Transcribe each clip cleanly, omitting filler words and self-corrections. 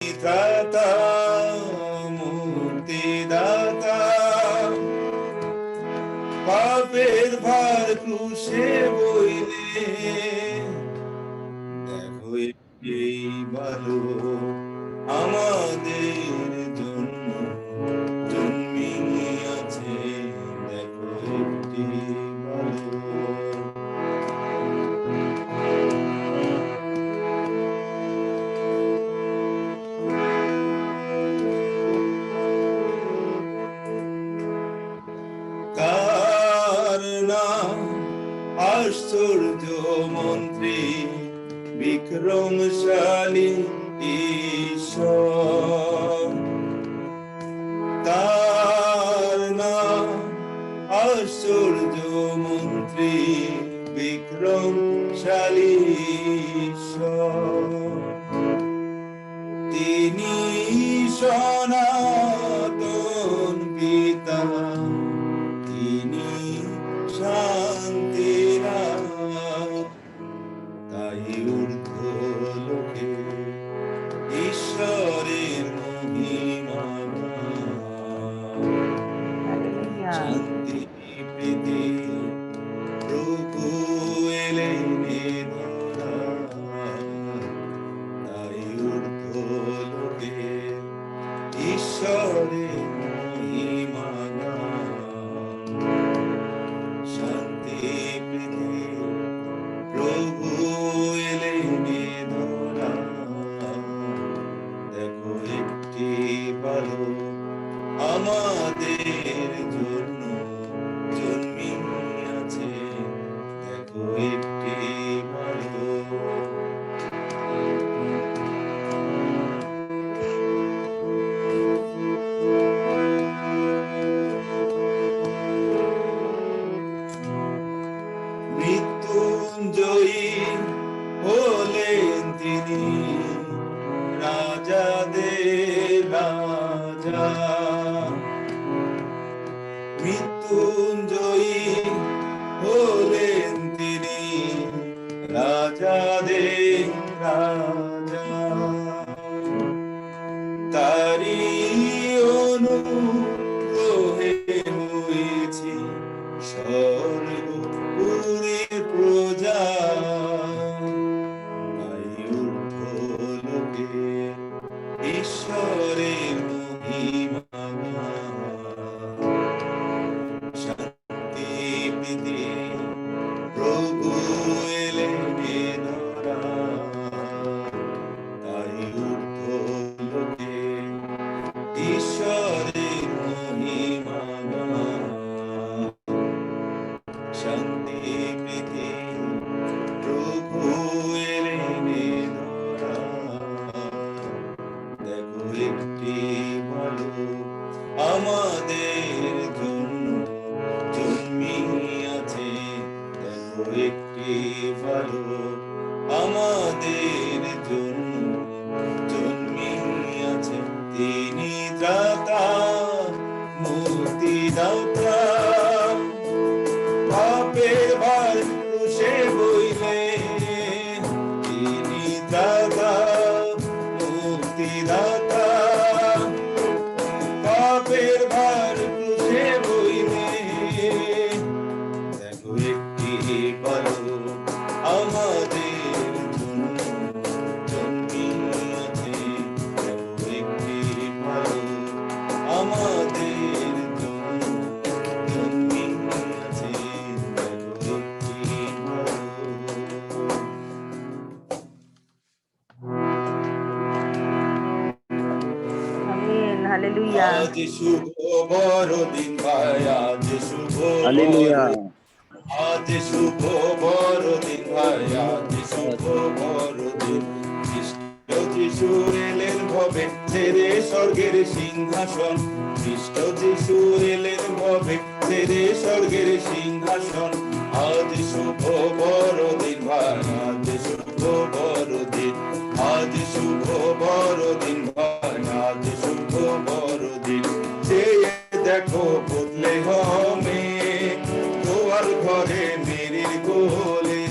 ত্রাতা মুক্তিদাতা, পাপের ভার ক্রুশে বইলে, দেখো এই ভালো আমাদের জন্য জন্মিয়াছে, দেখো একটি ভালো। কার নাম আশ্চর্য মন্ত্রী, বিক্রমশালী ঈশ্বর, তার নাম আশ্চর্য মন্ত্রী, বিক্রমশালী ঈশ্বর। তিনি সনাতন পিতা, তিনি শান্তির, তাই ঊর্ধ্ব লোকে ঈশ্বরের মহিমা, শান্তি প্রীতি প্রভু এলেন ধরায়, তাই ঊর্ধ্ব লোকে ঈশ্বরের মহিমা, শান্তি প্রীতি প্রভু এলেন ধরায়, দেখো একটি ভালো আমাদের জন্য জন্মিয়াছে, দেখো একটি ভালো। মৃত্যুঞ্জয়ী হলেন তিনি, রাজাদের রাজা, মৃত্যুঞ্জয়ী হলেন তিনি, রাজাদের রাজা, তারি অনুগ্রহে হয়েছি স্বর্গপুরীর প্রজা, তাই ঊর্ধ্ব লোকে ঈশ্বরের মহিমা, শান্তি প্রীতি প্রভু এলেন ধরায়, তাই ঊর্ধ্ব লোকে ঈশ্বরের মহিমা, শান্তি প্রীতি প্রভু এলেন ধরায়, দেখো একটি ভালো আমাদের জন্য জন্মিয়াছে, দেখো একটি ভালো আমাদের জন্য জন্মিয়াছে, তিনি ত্রাতা মুক্তিদাতা, পাপের ভার ক্রুশে বইলে, তিনি ত্রাতা মুক্তিদাতা, পাপের ভার ক্রুশে বইলে, দেখো একটি ভালো আমাদের জন্য জন্মিয়াছে, দেখো একটি ভালো আমাদের জন্য জন্মিয়াছে, দেখো একটি ভালো। আমিন, হালেলুয়া। আজ শুভ বড়দিন ভাই, আজ শুভ হালেলুয়া। আজ শুভ বড়দিন ভাই, আজ শুভ বড়দিন, খ্রিস্ট যিশু এলেন ভবে ছেড়ে স্বর্গের সিংহাসন, খ্রিস্ট যিশু এলেন ভবে ছেড়ে স্বর্গের সিংহাসন, আজ শুভ বড়দিন ভাই, আজ শুভ বড়দিন, আজ শুভ বড়দিন ভাই, আজ শুভ বড়দিন, চেয়ে দেখো বদলে হবে তোমার ঘরে মেরির কোলে,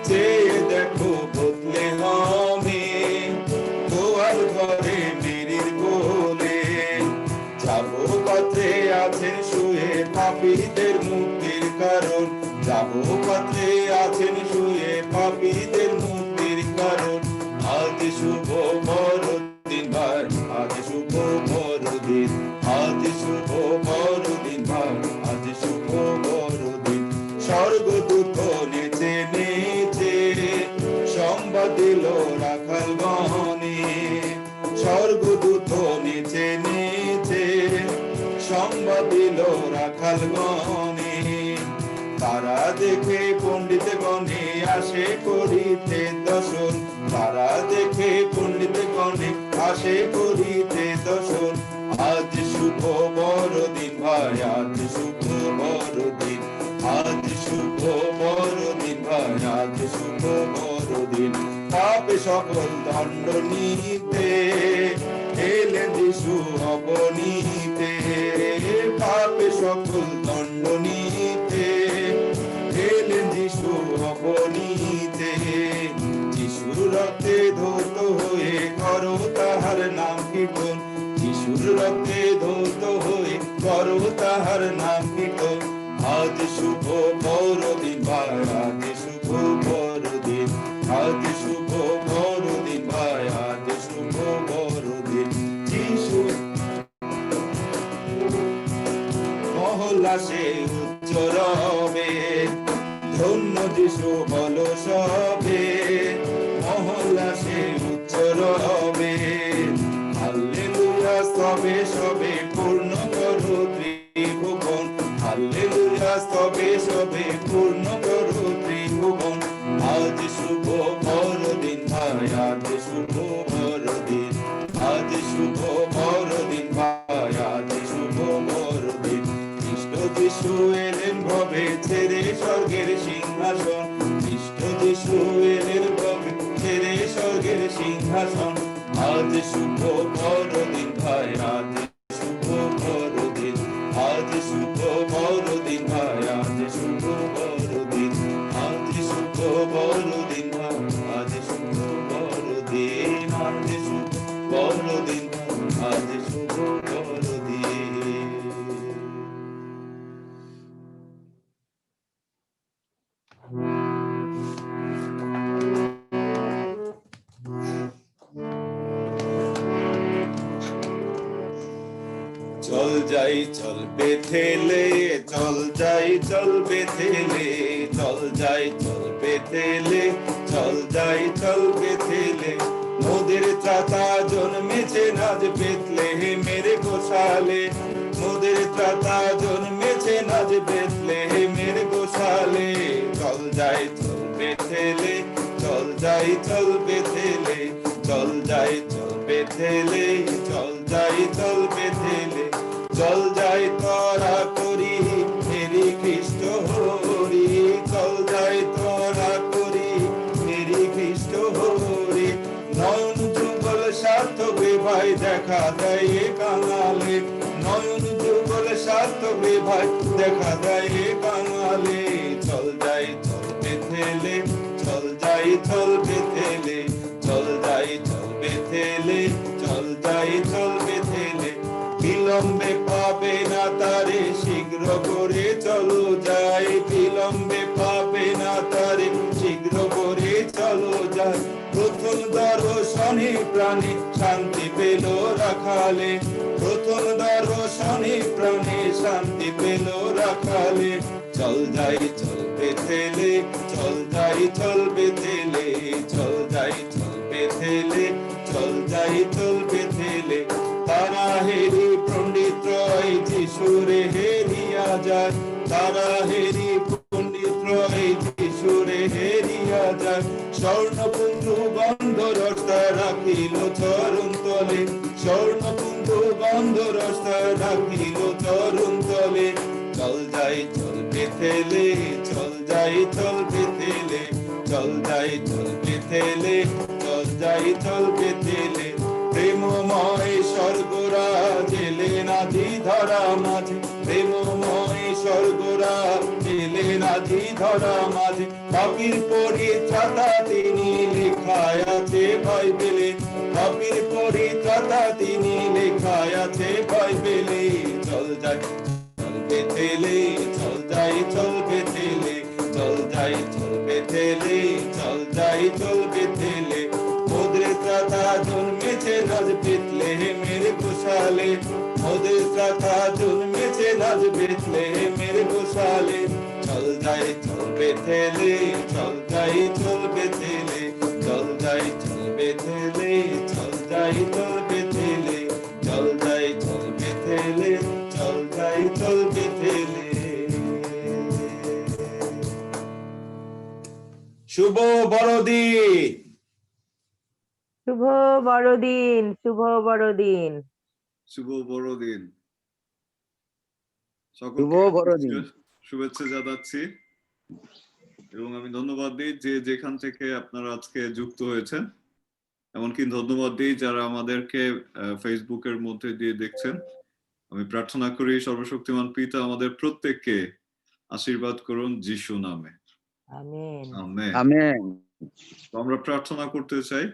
চেয়ে দেখো বদলে হবে তোমার ঘরে করে মেরির কোলে। যাব পাত্রে আছেন শুয়ে পাপীদের মুক্তির কারণ, যাব পাত্রে আছেন শুয়ে পাপীদের মুক্তির কারণ। আজ শুভ বড়দিন ভাই, আজ শুভ বড়দিন, আজ শুভ বড়দিন ভাই, আজ শুভ বড়দিন। স্বর্গদূত নেচে নেচে সংবাদ দিল রাখাল গণে, স্বর্গদূত নেচে নেচে সংবাদ দিল রাখাল গণে। তারা দেখে পণ্ডিত গণে আসে করিতে দর্শন, তারা দেখে পণ্ডিত গণে আসে করিতে দর্শন। আজ শুভ বড়দিন ভাই, আজ শুভ বড়দিন, আজ শুভ বড়দিন ভাই, আজ শুভ বড়দিন। পাপে সকল দণ্ড নিতে এলেন যিশু অবনীতে, পাপে সকল দণ্ড নিতে এলেন যিশু অবনীতে। যিশুর রক্তে ধৌত হয়ে করো তাহার নাম কীর্তন, যিশুর রক্তে ধৌত হয়ে করো তাহার নাম কীর্তন। আজ শুভ বড়দিন ভাই, আজ শুভ বড়দিন, আজ শুভ বড়দিন ভাই, আজ শুভ বড়দিন। যিশু মহল্লা সে উচ্চ রবে, ধন্য যিশু বলো সবে, মহল্লা সে উচ্চ রবে। হাল্লেলুয়া সবে সবে পূর্ণ করো ত্রিভুবন, হাল্লেলুয়া সবে সবে পূর্ণ করো ত্রিভুবন। আজ শুভ বড়দিন ভাই, আজ শুভ বড়দিন, আজ শুভ বড়দিন ভাই, আজ শুভ বড়দিন। খ্রিস্ট যিশু এলেন ভবে ছেড়ে স্বর্গের সিংহাসন, খ্রিস্ট যিশু এলেন ভবে ছেড়ে স্বর্গের সিংহাসন। আজ শুভ বড়দিন ভাই, আজ শুভ বড়দিন, আজ শুভ বড়দিন ভাই, আজ শুভ বড়দিন, আজ শুভ বড়দিন ভাই, আজ শুভ বড়দিন, আজ শুভ বড়দিন ভাই, আজ শুভ বড়দিন। চল যাই চল বেথেলে, চল যাই চল বেথেলে, চল যাই চল বেথেলে, চল যাই চল বেথেলে। মোদের ত্রাতা জন্মেছে আজ বেথলেহেমের গোশালে, মোদের ত্রাতা জন্মেছে আজ বেথলেহেমের গোশালে। চল যাই চল বেথেলে, চল যাই চল বেথেলে, চল যাই চল বেথেলে, চল যাই চল বেথেলে। চল যাই তরা করি মেরি খ্রিস্ট হরি, চল যাই তরা করি মেরি খ্রিস্ট হরি। নয়ন যুগল সার্থকে ভাই দেখা দেয় কাঙালে, নয়ন যুগল সার্থকে ভাই দেখা দেয় কাঙালে। চল যাই চল বেথেলে, চল যাই চল বেথেলে, চল যাই চল বেথেলে, চল যাই চল বেথেলে। বিলম্বে পাবে না তারে শীঘ্র করে চলো যাই, বিলম্বে পাবে না তারে শীঘ্র করে চলো যাই। প্রথম দর্শনে প্রাণে শান্তি পেল রাখালে, প্রথম দর্শনে প্রাণে শান্তি পেল রাখালে। চল যাই চল বেথেলে, চল যাই চল বেথেলে, চল যাই চল বেথেলে, চল যাই চল বেথেলে। তারা হেরি পণ্ডিত রয় যিশুরে হেরিয়া যায়, তারা হেরি পণ্ডিত রয় যিশুরে হেরিয়া যায়। স্বর্ণপুঞ্জু গন্ধ রস্তা রাখিল চরণ তলে, স্বর্ণপুঞ্জু গন্ধ রস্তা রাখিল চরণ তলে। চল যাই চল বেথেলে, চল যাই চল বেথেলে, চল যাই চল বেথেলে, চল যাই চল বেথেলে। প্রেমময় স্বর্গরাজ এলেন আজি ধরা মাঝে, প্রেমময় স্বর্গরাজ এলেন আজি ধরা মাঝে। পাপীর পরিত্রাতা তিনি লেখায় আছে বাইবেলে, পাপীর পৃথিবীর পরিত্রাতা তিনি, লেখায় আছে ভয় পেলে চল যাই চল বেথেলে, চল যাই চল বেথেলে, চল যাই চল বেথেলে, চল যাই চল বেথেলে। মোদের ত্রাতা জন্মেছে আজ বেথলেহেমের গোশালে, মোদের ত্রাতা জন্মেছে আজ বেথলেহেমের গোশালে। চল যাই চল বেথেলে, চল যাই চল বেথেলে, চল যাই চল বেথেলে, চল যাই চল বেথেলে, চল যাই চল বেথেলে, চল যাই চল বেথেলে। শুভ বড়দিন। শুভ বড়দিন, শুভ বড়দিন। শুভ বড়দিন। শুভ সকলকে বড়দিন। শুভেচ্ছা জানাচ্ছি এবং আমি ধন্যবাদ দিই যে যেখান থেকে আপনারা আজকে যুক্ত হয়েছেন, এমনকি ধন্যবাদ দিই যারা আমাদেরকে ফেসবুকের মধ্যে দিয়ে দেখছেন। আমি প্রার্থনা করি সর্বশক্তিমান পিতা আমাদের প্রত্যেককে আশীর্বাদ করুন যিশু নামে। আমেন। আমেন। আমেন। তো আমরা প্রার্থনা করতে চাই।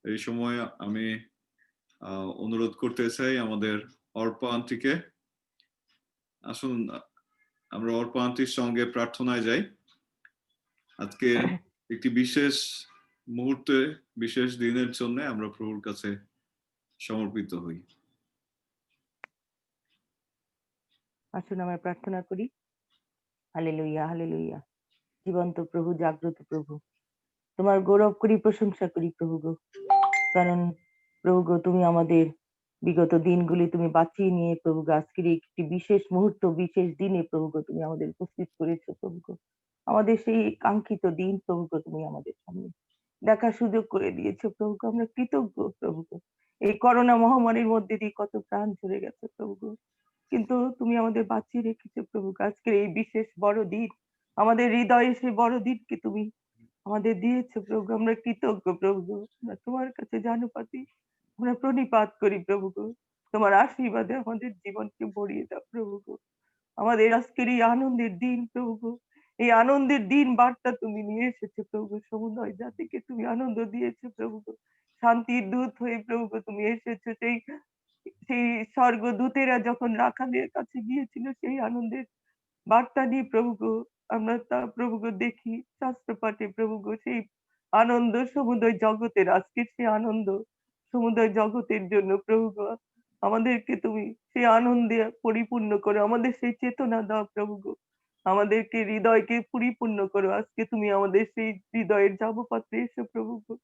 এই সময় আমি অনুরোধ করতে চাই আমাদের অর্পা আন্টিকে, আসুন আমরা অর্পা আন্টির সঙ্গে প্রার্থনায় যাই। আজকে একটি বিশেষ মুহূর্তে, বিশেষ দিনের জন্য আমরা প্রভুর কাছে সমর্পিত হই। আসুন আমরা প্রার্থনা করি। Hallelujah, hallelujah. জীবন্ত প্রভু, জাগ্রত প্রভু, তোমার গৌরব করি, প্রশংসা করি প্রভু গো। কারণ প্রভু গো, তুমি আমাদের বিগত দিনগুলি তুমি বাঁচিয়ে নিয়ে প্রভু গো, আজকের একটি বিশেষ মুহূর্ত, বিশেষ দিনে প্রভু গো তুমি আমাদের উপস্থিত করেছো প্রভু গো। আমাদের সেই কাঙ্ক্ষিত দিন প্রভু গো তুমি আমাদের সামনে দেখার সুযোগ করে দিয়েছো প্রভু গো। আমরা কৃতজ্ঞ প্রভু গো। এই করোনা মহামারীর মধ্যে দিয়ে কত প্রাণ ঝরে গেছে প্রভু গো, কিন্তু তুমি আমাদের বাঁচিয়ে রেখেছো প্রভু গো। আজকের এই বিশেষ বড় দিন, আমাদের হৃদয়ে সেই বড় দিনকে তুমি আমাদের দিয়েছো প্রভু। আমরা কৃতজ্ঞ প্রভু গো। আমরা তোমার কাছে জানুপাতি আমরা প্রণিপাত করি প্রভু গো। তোমার আশীর্বাদে আমাদের জীবনকে ভরিয়ে দাও প্রভু গো। আমাদের আজকের এই আনন্দের দিন প্রভু গো, এই আনন্দের দিন বার্তা তুমি নিয়ে এসেছো প্রভু গো। সমুদয় জাতিকে তুমি আনন্দ দিয়েছো প্রভু গো। শান্তির দূত হয়ে প্রভু গো তুমি এসেছো। সেই সেই স্বর্গদূতেরা যখন রাখালের কাছে গিয়েছিল সেই আনন্দের বার্তা নিয়ে প্রভু গো, আমরা তা প্রভু গো দেখি শাস্ত্র পাঠে প্রভু গো। সেই আনন্দ সমুদয় জগতের, আজকের সেই আনন্দ সমুদয় জগতের জন্য প্রভু গো। আমাদেরকে তুমি সেই আনন্দে পরিপূর্ণ করো, আমাদের সেই চেতনা দাও প্রভু গো। আমাদেরকে হৃদয়কে পরিপূর্ণ করো। আজকে তুমি আমাদের সেই হৃদয়ের যাবপাত্রে এসো প্রভু গো।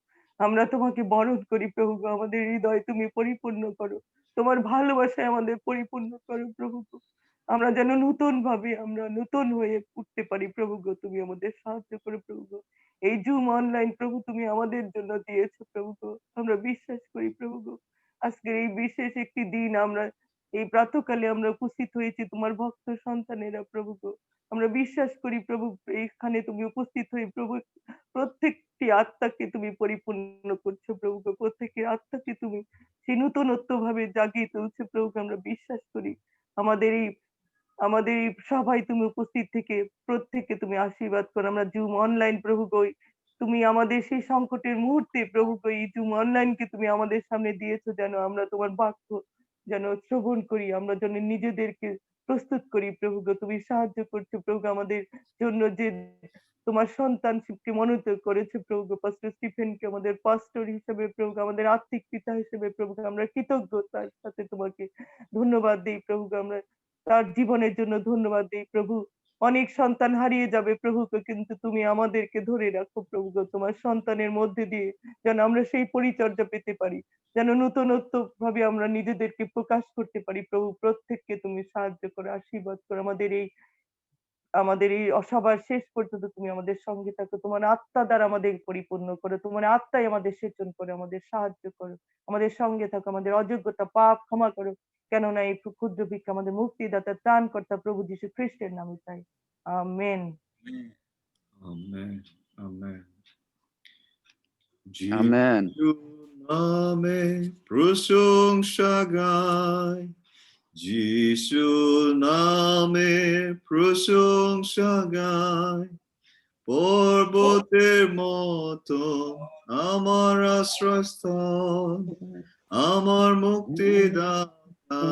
আমরা তোমাকে বরণ করি প্রভু গো। আমাদের হৃদয় তুমি পরিপূর্ণ করো, তোমার ভালোবাসায় আমাদের পরিপূর্ণ করো প্রভু গো। আমরা যেন নতুন ভাবে আমরা নতুন হয়ে উঠতে পারি প্রভু গো। তুমি আমাদের সাহায্য করো প্রভু গো। এই জুম অনলাইন প্রভু তুমি আমাদের জন্য দিয়েছো প্রভু গো। আমরা বিশ্বাস করি প্রভু গো, আজকের এই বিশেষ একটি দিন আমরা এই প্রাতঃকালে আমরা উপস্থিত হয়েছি তোমার ভক্ত সন্তানেরা প্রভু গো। আমরা বিশ্বাস করি প্রভু, এইখানে তুমি উপস্থিত হয়ে প্রভু প্রত্যেকটি আত্মাকে তুমি পরিপূর্ণ করছো প্রভু গো। প্রত্যেকের আত্মাকে তুমি সেই নতুনত্ব ভাবে জাগিয়ে তুলছো প্রভু গো। আমরা বিশ্বাস করি আমাদের এই সভায় তুমি উপস্থিত থেকে প্রত্যেককে তুমি আশীর্বাদ করো। আমরা জুম অনলাইন প্রভু গো, তুমি আমাদের সেই সংকটের মুহূর্তে প্রভু গো এই জুম অনলাইনকে তুমি আমাদের সামনে দিয়েছো, যেন আমরা তোমার বাক্য যেন শ্রবণ করি, আমরা যেন নিজেদেরকে প্রস্তুত করি প্রভু গো। তুমি সাহায্য করছো প্রভু গো আমাদের জন্য, যে তোমার সন্তানকে মনোনীত করেছে প্রভু গো, পাস্টর স্টিফেনকে আমাদের পাস্টর হিসেবে প্রভু গো, আমাদের আত্মিক পিতা হিসেবে প্রভু গো। আমরা কৃতজ্ঞতার সাথে তোমাকে ধন্যবাদ দিই প্রভু গো। আমরা তার জীবনের জন্য ধন্যবাদ দিই প্রভু। অনেক সন্তান হারিয়ে যাবে প্রভু গো, কিন্তু তুমি আমাদেরকে ধরে রাখো প্রভু গো। তোমার সন্তানের মধ্যে দিয়ে যেন আমরা সেই পরিচর্যা পেতে পারি, যেন নতুনত্ব ভাবে আমরা নিজেদেরকে প্রকাশ করতে পারি প্রভু। প্রত্যেককে তুমি সাহায্য করো, আশীর্বাদ করো। আমাদের এই সবার শেষ পর্যন্ত তুমি আমাদের সঙ্গে থাকো। তোমার আত্মা দ্বারা আমাদের পরিপূর্ণ করো, তোমার আত্মাই আমাদের সেচন করো, আমাদের সাহায্য করো, আমাদের সঙ্গে থাকো। আমাদের অযোগ্যতা পাপ ক্ষমা করো, কেননা এই ক্ষুদ্র ভিক্ষা আমাদের মুক্তিদাতা ত্রাণকর্তা প্রভু যীশু খ্রিস্টের নামে চাই, আমেন। আমেন। আমেন। আমেন। যিশু নামে প্রশংসা গাই, যিশু নামে প্রশংসা গাই, পর্বতের মতো আমার আশ্রয়স্থল, আমার মুক্তিদাতা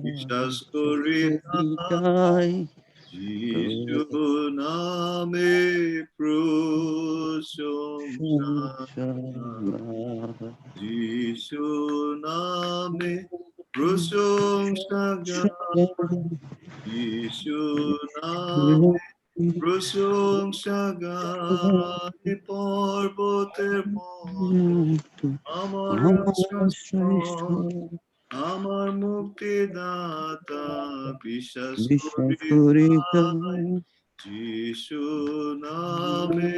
বিশ্বাস করি তাই, যিশু নামে প্রশংসা, যিশু নামে প্রশংসা গান, যিশু নামে প্রশংসা গান, পর্বতের মতো আমার আশ্রয়স্থল, আমার মুক্তিদাতা বিশ্বাস করি তাই, যিশু নামে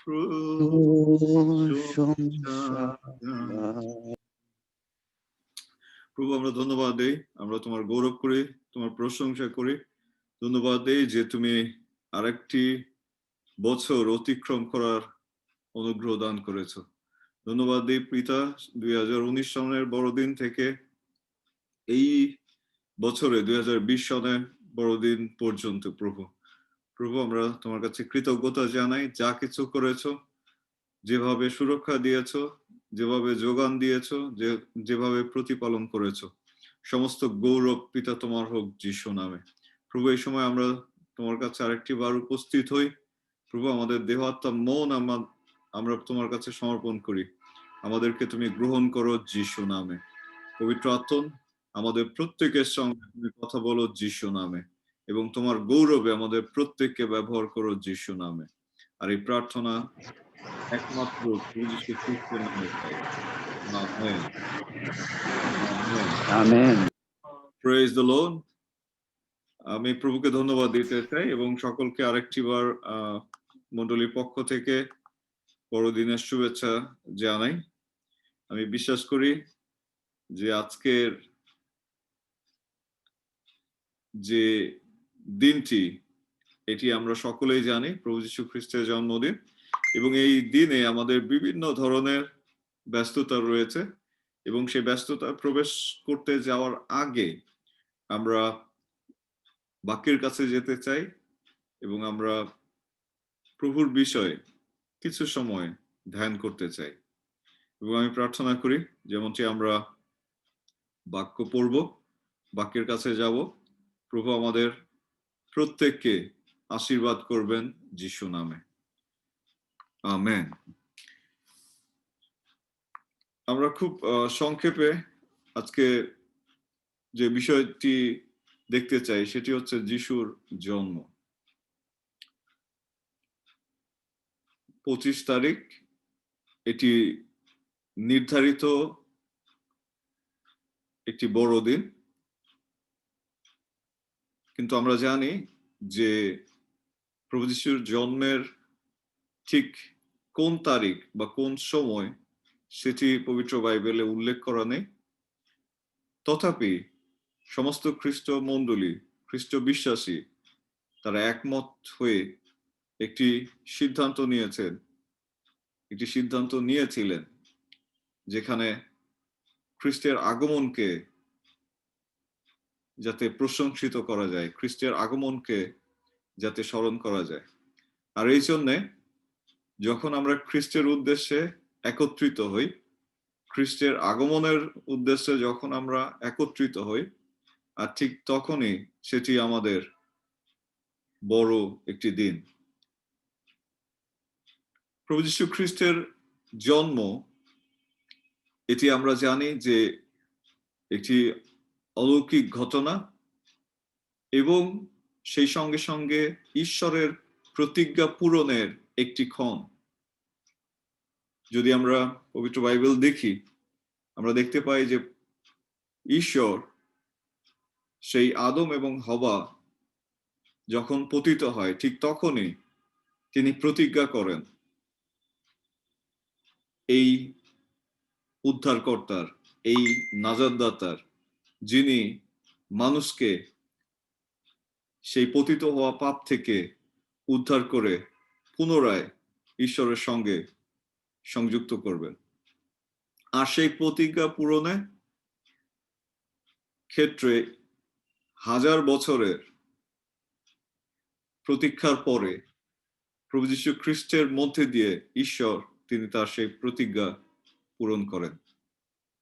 প্রশংসা গান। প্রভু, আমরা ধন্যবাদ দেই, আমরা তোমার গৌরব করি, তোমার প্রশংসা করি। ধন্যবাদ দেই যে তুমি আরেকটি বছর অতিক্রম করার অনুগ্রহ দান করেছো। ধন্যবাদ দেই পিতা, 2019 সনের বড়দিন থেকে এই বছরে 2020 সনের বড়দিন পর্যন্ত প্রভু, আমরা তোমার কাছে কৃতজ্ঞতা জানাই। যা কিছু করেছো, যেভাবে সুরক্ষা দিয়েছো, যেভাবে যোগান দিয়েছো, যেভাবে প্রতিপালন করেছো, সমস্ত গৌরব পিতা তোমার হোক যিশু নামে। প্রভু, এই সময় আমরা তোমার কাছে আরেকটি বার উপস্থিত হই। প্রভু, আমাদের দেহ আত্মা মন আমরা তোমার কাছে সমর্পণ করি। আমাদেরকে তুমি গ্রহণ করো যিশু নামে। পবিত্র আত্মা, আমাদের প্রত্যেকের সঙ্গে তুমি কথা বলো যিশু নামে, এবং তোমার গৌরবে আমাদের প্রত্যেককে ব্যবহার করো যিশু নামে। আর এই প্রার্থনা একমাত্র যীশু খ্রিস্টের নামে চাই। Amen. Amen. Praise the lord. আমি প্রভুকে ধন্যবাদ দিতে চাই এবং সকলকে আরেকটি বার মণ্ডলীর পক্ষ থেকে বড়দিনের শুভেচ্ছা জানাই। আমি বিশ্বাস করি যে আজকের যে দিনটি, এটি আমরা সকলেই জানি প্রভু যীশু খ্রিস্টের জন্মদিন, এবং এই দিনে আমাদের বিভিন্ন ধরনের ব্যস্ততা রয়েছে, এবং সেই ব্যস্ততা প্রবেশ করতে যাওয়ার আগে আমরা বাক্যের কাছে যেতে চাই এবং আমরা প্রভুর বিষয়ে কিছু সময় ধ্যান করতে চাই। এবং আমি প্রার্থনা করি যেমনটি আমরা বাক্য পড়ব, বাক্যের কাছে যাব, প্রভু আমাদের প্রত্যেককে আশীর্বাদ করবেন যিশু নামে। আমেন। আমরা খুব সংক্ষেপে আজকে যে বিষয়টি দেখতে চাই সেটি হচ্ছে যিশুর জন্ম। 25 তারিখ এটি নির্ধারিত একটি বড় দিন, কিন্তু আমরা জানি যে প্রভু যিশুর জন্মের ঠিক কোন তারিখ বা কোন সময় সেটি পবিত্র বাইবেলে উল্লেখ করা নেই। তথাপি সমস্ত খ্রিস্ট মণ্ডলী, খ্রিস্ট বিশ্বাসী, তারা একমত হয়ে একটি সিদ্ধান্ত নিয়েছিলেন, যেখানে খ্রিস্টের আগমনকে যাতে প্রশংসিত করা যায়, খ্রিস্টের আগমনকে যাতে স্মরণ করা যায়। আর এই জন্যে যখন আমরা খ্রিস্টের উদ্দেশ্যে একত্রিত হই, খ্রিস্টের আগমনের উদ্দেশ্যে যখন আমরা একত্রিত হই, আর ঠিক তখনই সেটি আমাদের বড় একটি দিন। প্রভু যীশু খ্রিস্টের জন্ম, এটি আমরা জানি যে একটি অলৌকিক ঘটনা, এবং সেই সঙ্গে সঙ্গে ঈশ্বরের প্রতিজ্ঞা পূরণের একটি ক্ষণ। যদি আমরা পবিত্র বাইবেল দেখি, আমরা দেখতে পাই যে ঈশ্বর সেই আদম এবং হওয়া যখন পতিত হয়, ঠিক তখনই তিনি প্রতিজ্ঞা করেন এই উদ্ধারকর্তার, এই নাজাতদাতার, যিনি মানুষকে সেই পতিত হওয়া পাপ থেকে উদ্ধার করে পুনরায় ঈশ্বরের সঙ্গে সংযুক্ত করবেন। আর সেই প্রতিজ্ঞা পূরণে ক্ষেত্রে 1000 বছরের প্রতীক্ষার পরে প্রভু যীশু খ্রিস্টের মধ্যে দিয়ে ঈশ্বর তিনি তার সেই প্রতিজ্ঞা পূরণ করেন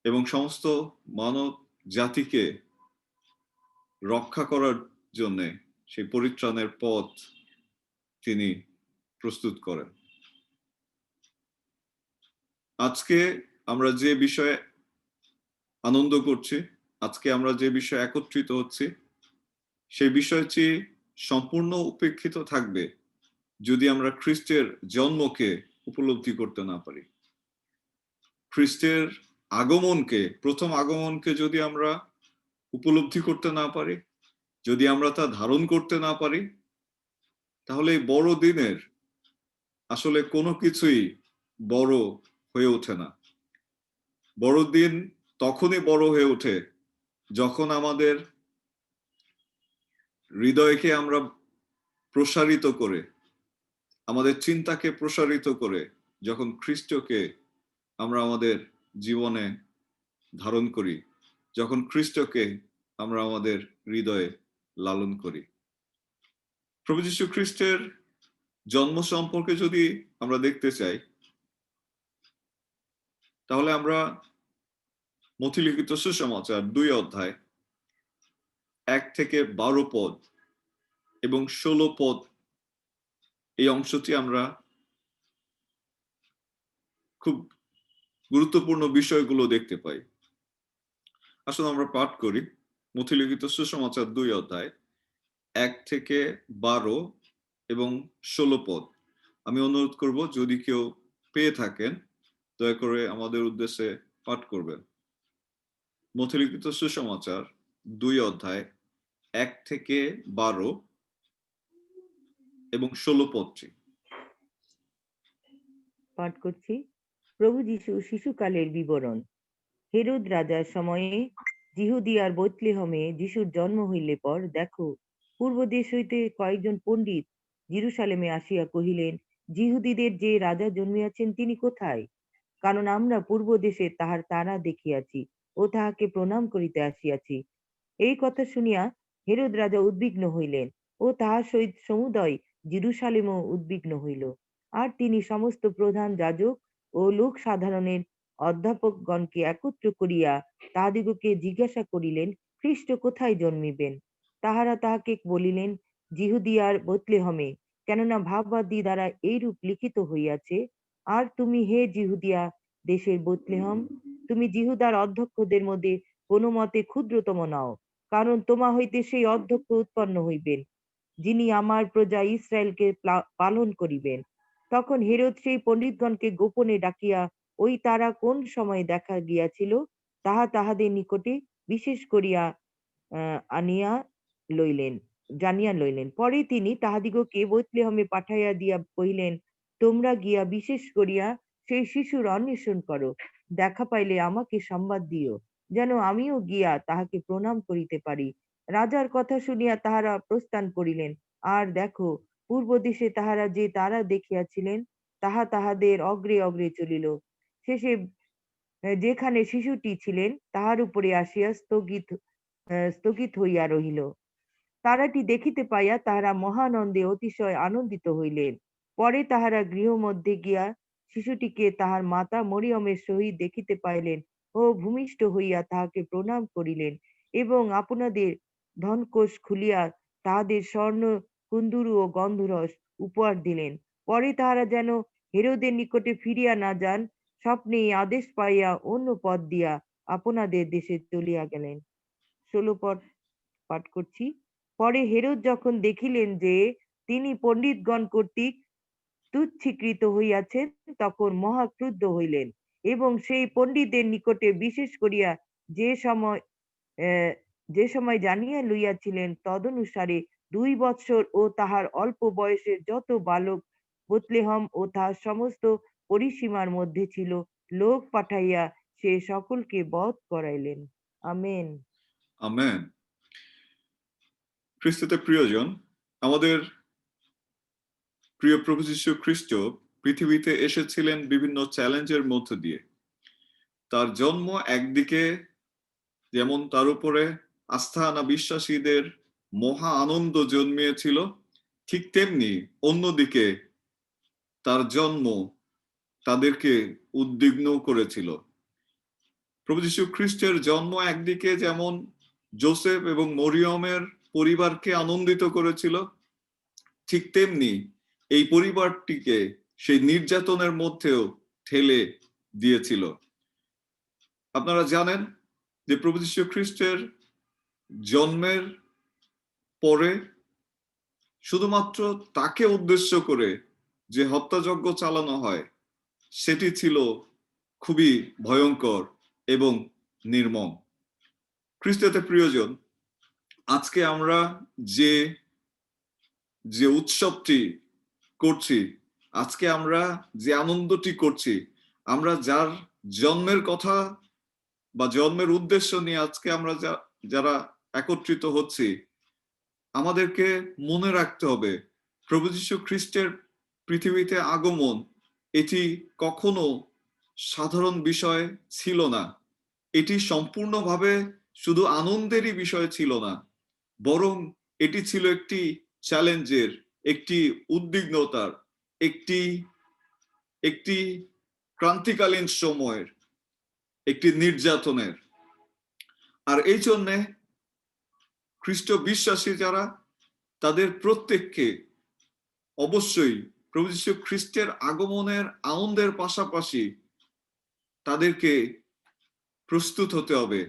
এবং সমস্ত মানব জাতিকে রক্ষা করার জন্য সেই পরিত্রাণের পথ তিনি প্রস্তুত করেন। আজকে আমরা যে বিষয়ে আনন্দ করছি, আজকে আমরা যে বিষয়ে একত্রিত হচ্ছি, সেই বিষয়টি সম্পূর্ণ উপেক্ষিত থাকবে যদি আমরা খ্রিস্টের জন্মকে উপলব্ধি করতে না পারি। খ্রিস্টের আগমনকে, প্রথম আগমনকে যদি আমরা উপলব্ধি করতে না পারি, যদি আমরা তা ধারণ করতে না পারি, তাহলে এই বড় দিনের আসলে কোনো কিছুই বড় হয়ে ওঠে না। বড়দিন তখনই বড় হয়ে ওঠে যখন আমাদের হৃদয়কে আমরা প্রসারিত করে, আমাদের চিন্তাকে প্রসারিত করে, যখন খ্রিস্টকে আমরা আমাদের জীবনে ধারণ করি, যখন খ্রিস্টকে আমরা আমাদের হৃদয়ে লালন করি। প্রভু যীশু খ্রিস্টের জন্ম সম্পর্কে যদি আমরা দেখতে চাই, তাহলে আমরা মথিলিখিত সুসমাচার 2 অধ্যায় 1 থেকে 12 পদ এবং 16 পদ এই অংশটি আমরা খুব গুরুত্বপূর্ণ বিষয়গুলো দেখতে পাই। আসলে আমরা পাঠ করি মথিলিখিত সুসমাচার 2 অধ্যায় 1 থেকে 12 এবং 16 পদ। আমি অনুরোধ করব যদি কেউ পেয়ে থাকেন দয়া করে আমাদের উদ্দেশ্যে পাঠ করবেন। মথিলিখিত সুসমাচার 2 অধ্যায় 1 থেকে 12 এবং 16 পদটি পাঠ করছি। প্রভু যীশু শিশুকালের বিবরণ। হেরোদ রাজার সময়ে জিহুদিয়ার বৈতলেহমে যিশুর জন্ম হইলে পর দেখো, পূর্ব দেশ হইতে কয়েকজন পণ্ডিত জেরুসালেমে আসিয়া কহিলেন, জিহুদীদের যে রাজা জন্মিয়াছেন তিনি কোথায়? কারণ আমরা পূর্ব দেশে তাহার তারা দেখিয়াছি ও তাহাকে প্রণাম করিতে আসিয়াছি। এই কথা শুনিয়া হেরোদ রাজা উদ্বিগ্ন হইলেন ও তাহার সহিত সমুদয় জেরুসালেমও উদ্বিগ্ন হইল। আর তিনি সমস্ত প্রধান যাজক ও লোক সাধারণের অধ্যাপকগণকে একত্র করিয়া তাহাদিগকে জিজ্ঞাসা করিলেন, খ্রিস্ট কোথায় জন্মিবেন? তাহারা তাহাকে বলিলেন, জিহুদিয়ার বৈতলেহমে, কেননা ভাববাদী দ্বারা এইরূপ লিখিত হইয়াছে, আর তুমি হে জিহুদিয়া দেশের বৈতলেহম, তুমি জিহুদার অধ্যক্ষদের মধ্যে কোন মতে ক্ষুদ্রতম নাও, কারণ তোমা হইতে সেই অধ্যক্ষ উৎপন্ন হইবেন, যিনি আমার প্রজা ইসরায়েলকে পালন করিবেন। তখন হেরোদ সেই পণ্ডিতগণকে গোপনে ডাকিয়া ওই তারা কোন সময় দেখা গিয়াছিল তাহা তাহাদের নিকটে বিশেষ করিয়া আনিয়া লইলেন, জানিয়া লইলেন। পরে তিনি তাহাদিগকে বৈতলেহমে পাঠাইয়া দিয়া কহিলেন, তোমরা গিয়া বিশেষ করিয়া সেই শিশুর অন্বেষণ করো, দেখা পাইলে আমাকে সংবাদ দিও, যেন আমিও গিয়া তাহাকে প্রণাম করিতে পারি। রাজার কথা শুনিয়া তাহারা প্রস্থান করিলেন। আর দেখো, পূর্ব দেশে তাহারা যে তারা দেখিয়াছিলেন তাহা তাহাদের অগ্রে অগ্রে চলিল। শেষে যেখানে শিশুটি ছিলেন তাহার উপরে আসিয়া স্থগিত হইয়া রহিল। তারাটি দেখিতে পাইয়া তাহারা মহানন্দে অতিশয় আনন্দিত হইলেন। পরে তাহারা গৃহমধ্যে গিয়া শিশুটিকে তাহার মাতা মরিয়মের সহিত দেখিতে পাইলেন ও ভূমিষ্ঠ হইয়া তাহাকে প্রণাম করিলেন এবং আপনাদের ধনকোষ খুলিয়া তাহাদের স্বর্ণ কুন্দুরু ও গন্ধরস উপহার দিলেন। পরে তাহারা যেন হেরোদের নিকটে ফিরিয়া না যান, স্বপ্নে আদেশ পাইয়া অন্য পথ দিয়া আপনাদের দেশে চলিয়া গেলেন। 16 পদ পাঠ করছি। পরে হেরোদ যখন দেখিলেন যে তিনি পণ্ডিতগণ কর্তৃক তুচ্ছীকৃত হইয়াছেন, তখন মহা ক্রুদ্ধ হইলেন এবং সেই পণ্ডিতদের নিকটে বিশেষ করিয়া যে সময় যে সময় জানিয়া লইয়াছিলেন তদনুসারে 2 বৎসর ও তাহার অল্প বয়সের যত বালক বৈতলেহম ও তাহার সমস্ত পরিসীমার মধ্যে ছিল, লোক পাঠাইয়া সে সকলকে বধ করাইলেন। আমেন। আমেন। খ্রিস্টতে প্রিয়জন, আমাদের প্রিয় প্রভু যীশু খ্রিস্ট পৃথিবীতে এসেছিলেন বিভিন্ন চ্যালেঞ্জের মধ্য দিয়ে। তার জন্ম একদিকে যেমন তার উপরে আস্থা আনা বিশ্বাসীদের মহা আনন্দ জন্মিয়েছিল, ঠিক তেমনি অন্যদিকে তার জন্ম তাদেরকে উদ্বিগ্ন করেছিল। প্রভু যীশু খ্রিস্টের জন্ম একদিকে যেমন জোসেফ এবং মরিয়মের পরিবারকে আনন্দিত করেছিল, ঠিক তেমনি এই পরিবারটিকে সেই নির্যাতনের মধ্যেও ঠেলে দিয়েছিল। আপনারা জানেন যে প্রভু যীশু খ্রিস্টের জন্মের পরে শুধুমাত্র তাকে উদ্দেশ্য করে যে হত্যাযজ্ঞ চালানো হয় সেটি ছিল খুবই ভয়ঙ্কর এবং নির্মম। খ্রিস্টতে প্রিয়জন, আজকে আমরা যে যে উৎসবটি করছি, আজকে আমরা যে আনন্দটি করছি, আমরা যার জন্মের কথা বা জন্মের উদ্দেশ্য নিয়ে আজকে আমরা যারা একত্রিত হচ্ছি, আমাদেরকে মনে রাখতে হবে প্রভু যীশু খ্রিস্টের পৃথিবীতে আগমন এটি কখনো সাধারণ বিষয় ছিল না। এটি সম্পূর্ণভাবে শুধু আনন্দেরই বিষয় ছিল না, বরং এটি ছিল একটি চ্যালেঞ্জের, একটি উদ্বিগ্নতার, একটি ক্রান্তিকালীন সময়ের, একটি নির্যাতনের। আর এই জন্যে খ্রিস্ট বিশ্বাসী যারা, তাদের প্রত্যেককে অবশ্যই প্রভু যীশু খ্রিস্টের আগমনের আনন্দের পাশাপাশি তাদেরকে প্রস্তুত হতে হবে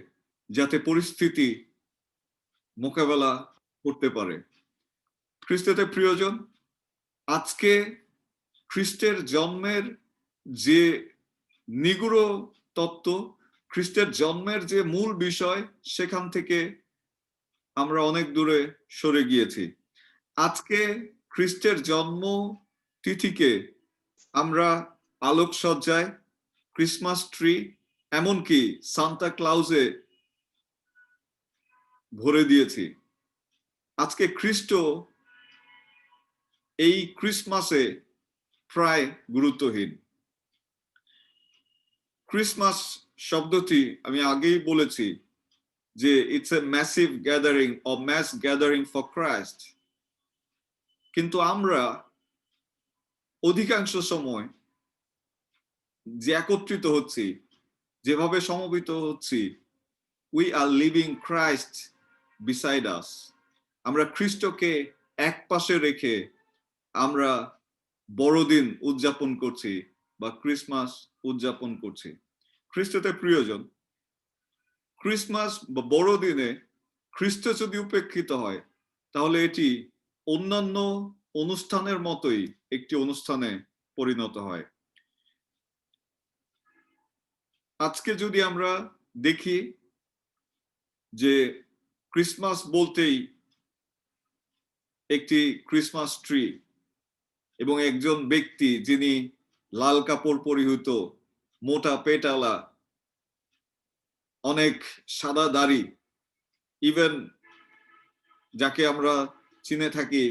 যাতে পরিস্থিতি মোকাবেলা করতে পারে। খ্রিস্টতে প্রিয়জন, আজকে খ্রিস্টের জন্মের যে নিগুড় তত্ত্ব, খ্রিস্টের জন্মের যে মূল বিষয়, সেখান থেকে আমরা অনেক দূরে সরে গিয়েছি। আজকে খ্রিস্টের জন্ম তিথিকে আমরা আলোকসজ্জায়, ক্রিসমাস ট্রি, এমনকি সান্তা ক্লাউজে ভরে দিয়েছি। আজকে খ্রিস্ট এই ক্রিসমাসে প্রায় গুরুত্বহীন। ক্রিসমাস শব্দটি আমি আগেই বলেছি যে it's a massive gathering or mass gathering for Christ, কিন্তু আমরা অধিকাংশ সময় যে একত্রিত হচ্ছি, যেভাবে সমবেত হচ্ছি, we are living Christ beside us. আমরা খ্রিস্টকে এক পাশে রেখে আমরা বড়দিন উদযাপন করছি বা ক্রিসমাস উদযাপন করছি। খ্রিস্টতে প্রিয়জন, ক্রিসমাস বা বড়দিনে খ্রিস্ট যদি উপেক্ষিত হয়, তাহলে এটি অন্যান্য অনুষ্ঠানের মতোই একটি অনুষ্ঠানে পরিণত হয়। আজকে যদি আমরা দেখি যে ক্রিসমাস বলতেই একটি ক্রিসমাস ট্রি এবং একজন ব্যক্তি যিনি লাল কাপড় পরিহিত, মোটা পেটালা, অনেক সাদা দাড়ি, ইভেন যাকে আমরা চিনে থাকি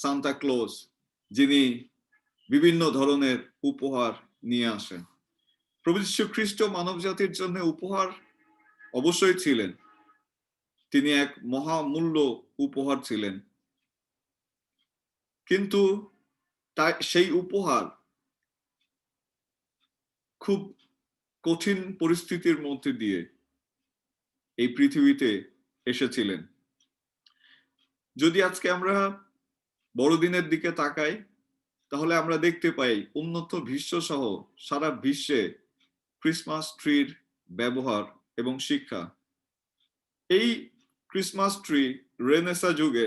সান্তা ক্লজ, যিনি বিভিন্ন ধরনের উপহার নিয়ে আসেন। প্রভু যীশু খ্রিস্ট মানব জাতির জন্য উপহার অবশ্যই ছিলেন, তিনি এক মহামূল্য উপহার ছিলেন, কিন্তু তাই সেই উপহার খুব কঠিন পরিস্থিতির মধ্যে দিয়ে এই পৃথিবীতে এসেছিলেন। যদি আজকে আমরা বড়দিনের দিকে তাকাই, তাহলে আমরা দেখতে পাই উন্নত বিশ্ব সহ সারা বিশ্বে ক্রিসমাস ট্রির ব্যবহার এবং শিক্ষা। এই ক্রিসমাস ট্রি রেনেসা যুগে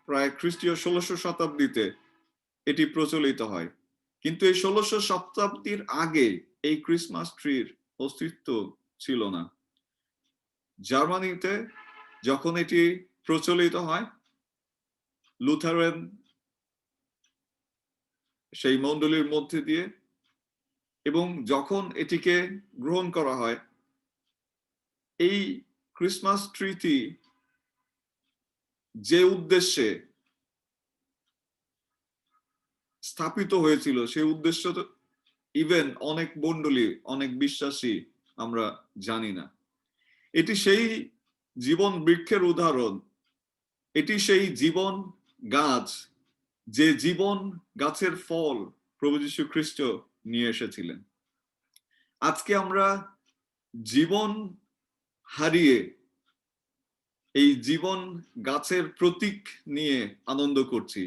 প্রায় খ্রিস্টীয় 1600 শতাব্দীতে এটি প্রচলিত হয়, কিন্তু এই 1600 শতাব্দীর আগে এই ক্রিসমাস ট্রির অস্তিত্ব ছিল না। জার্মানিতে যখন এটি প্রচলিত হয়, লুথারেন সেই মণ্ডলীর মধ্যে দিয়ে, এবং যখন এটিকে গ্রহণ করা হয়, এই ক্রিসমাস ট্রিটি যে উদ্দেশ্যে স্থাপিত হয়েছিল সেই উদ্দেশ্য তো ইভেন অনেক মণ্ডলী, অনেক বিশ্বাসী আমরা জানি না। এটি সেই জীবন বৃক্ষের উদাহরণ, এটি সেই জীবন গাছ, যে জীবন গাছের ফল প্রভু যীশু খ্রিস্ট নিয়ে এসেছিলেন। আজকে আমরা জীবন হারিয়ে এই জীবন গাছের প্রতীক নিয়ে আনন্দ করছি,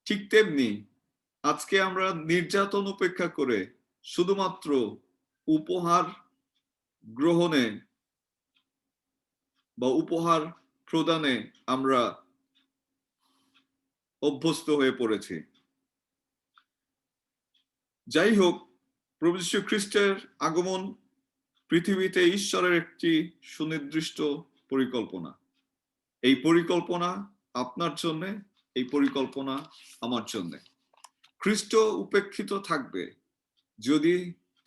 ঠিক তেমনি আজকে আমরা নির্যাতন উপেক্ষা করে শুধুমাত্র উপহার গ্রহণে বা উপহার প্রদানে আমরা অভ্যস্ত হয়ে পড়েছি। যাই হোক, প্রভু যীশু খ্রিস্টের আগমন পৃথিবীতে ঈশ্বরের একটি সুনির্দিষ্ট পরিকল্পনা। এই পরিকল্পনা আপনার জন্য, এই পরিকল্পনা আমার জন্য। খ্রিস্ট উপেক্ষিত থাকবে যদি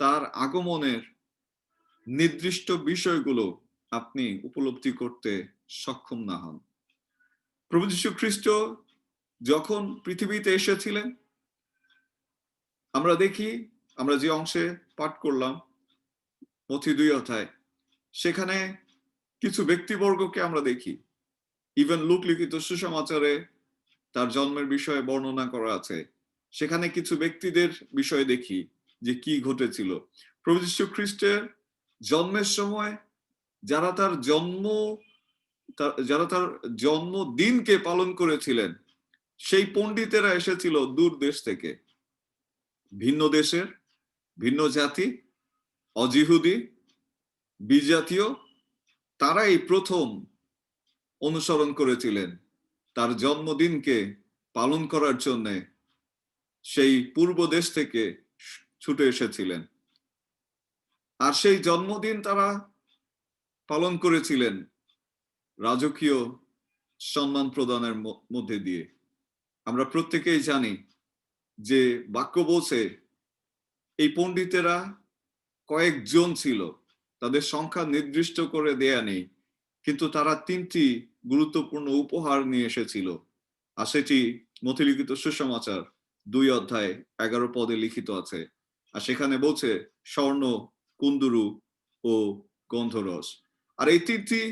তার আগমনের নির্দিষ্ট বিষয়গুলো আপনি উপলব্ধি করতে সক্ষম না হন। প্রভু যীশু খ্রিস্ট যখন পৃথিবীতে এসেছিলেন, আমরা দেখি, আমরা যে অংশে পাঠ করলাম মথি 2 অধ্যায়, সেখানে কিছু ব্যক্তিবর্গকে আমরা দেখি। ইভেন লুক লিখিত সুসমাচারে তার জন্মের বিষয়ে বর্ণনা করা আছে, সেখানে কিছু ব্যক্তিদের বিষয়ে দেখি যে কি ঘটেছিল। প্রভু যীশু খ্রিস্টের জন্মের সময় যারা তার জন্মদিনকে পালন করেছিলেন, সেই পণ্ডিতেরা এসেছিল দূর দেশ থেকে, ভিন্ন দেশের, ভিন্ন জাতি, অজিহুদি, বিজাতীয়। তারা এই প্রথম অনুসরণ করেছিলেন তার জন্মদিনকে পালন করার জন্য, সেই পূর্ব দেশ থেকে ছুটে এসেছিলেন। আর সেই জন্মদিন তারা পালন করেছিলেন রাজকীয় সম্মান প্রদানের মধ্যে দিয়ে। আমরা প্রত্যেকেই জানি যে বাক্য বলছে এই পণ্ডিতেরা কয়েকজন ছিল, তাদের সংখ্যা নির্দিষ্ট করে দেয়া নেই, কিন্তু তারা 3টি গুরুত্বপূর্ণ উপহার নিয়ে এসেছিল। আর সেটি মথি লিখিত সুসমাচার 2 অধ্যায় 11 পদে লিখিত আছে। আর সেখানে বলছে স্বর্ণ, কুন্দরু ও গন্ধরস। আর এই 3টি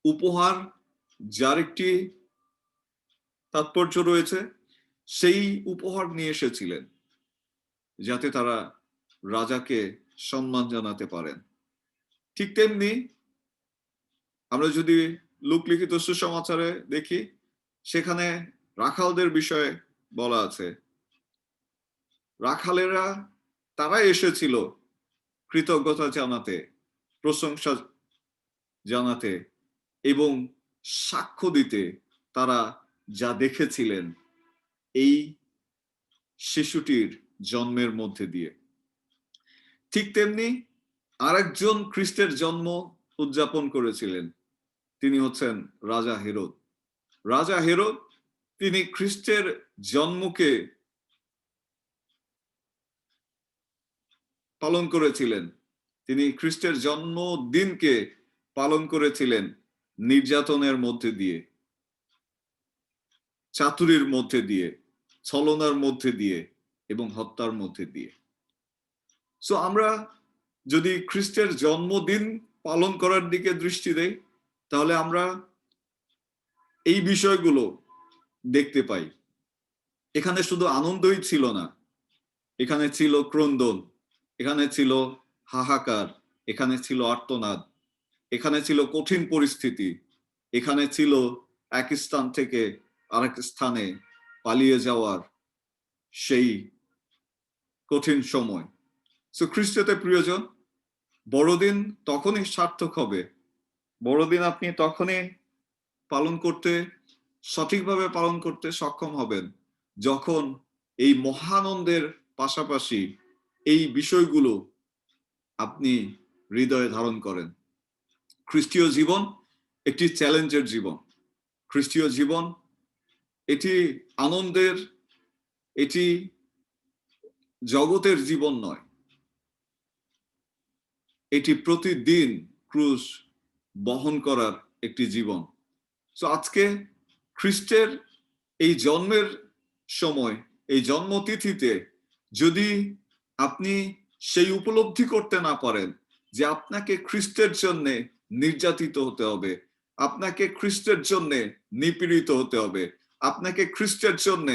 উপহার যার একটি তাৎপর্য রয়েছে, সেই উপহার নিয়ে এসেছিলেন যাতে তারা রাজাকে সম্মান জানাতে পারেন। ঠিক তেমনি আমরা যদি লুক লিখিত সুসমাচারে দেখি, সেখানে রাখালদের বিষয়ে বলা আছে। রাখালেরা তারা এসেছিল কৃতজ্ঞতা জানাতে, প্রশংসা জানাতে এবং সাক্ষ্য দিতে তারা যা দেখেছিলেন এই শিশুটির জন্মের মধ্যে দিয়ে। ঠিক তেমনি আরেকজন খ্রিস্টের জন্ম উদযাপন করেছিলেন, তিনি হচ্ছেন রাজা হেরোদ। রাজা হেরোদ তিনি খ্রিস্টের জন্মকে পালন করেছিলেন, তিনি খ্রিস্টের জন্মদিনকে পালন করেছিলেন নির্যাতনের মধ্যে দিয়ে, চাতুরির মধ্যে দিয়ে, ছলনার মধ্যে দিয়ে এবং হত্যার মধ্যে দিয়ে। সো আমরা যদি খ্রিস্টের জন্মদিন পালন করার দিকে দৃষ্টি দেই, তাহলে আমরা এই বিষয়গুলো দেখতে পাই। এখানে শুধু আনন্দই ছিল না, এখানে ছিল ক্রন্দন, এখানে ছিল হাহাকার, এখানে ছিল আর্তনাদ, এখানে ছিল কঠিন পরিস্থিতি, এখানে ছিল এক স্থান থেকে আরেক স্থানে পালিয়ে যাওয়ার সেই কঠিন সময়। সো খ্রিস্টতে প্রিয়জন, বড়দিন তখনই সার্থক হবে, বড়দিন আপনি তখনই সঠিকভাবে পালন করতে সক্ষম হবেন যখন এই মহানন্দের পাশাপাশি এই বিষয়গুলো আপনি হৃদয়ে ধারণ করেন। খ্রিস্টীয় জীবন একটি চ্যালেঞ্জের জীবন। খ্রিস্টীয় জীবন এটি আনন্দের, এটি জগতের জীবন নয়, এটি প্রতিদিন ক্রুশ বহন করার একটি জীবন। সো আজকে খ্রিস্টের এই জন্মের সময়, এই জন্মতিথিতে যদি আপনি সেই উপলব্ধি করতে না পারেন যে আপনাকে খ্রিস্টের জন্য নির্যাতিত হতে হবে, আপনাকে খ্রিস্টের জন্য নিপীড়িত হতে হবে, আপনাকে খ্রিস্টের জন্য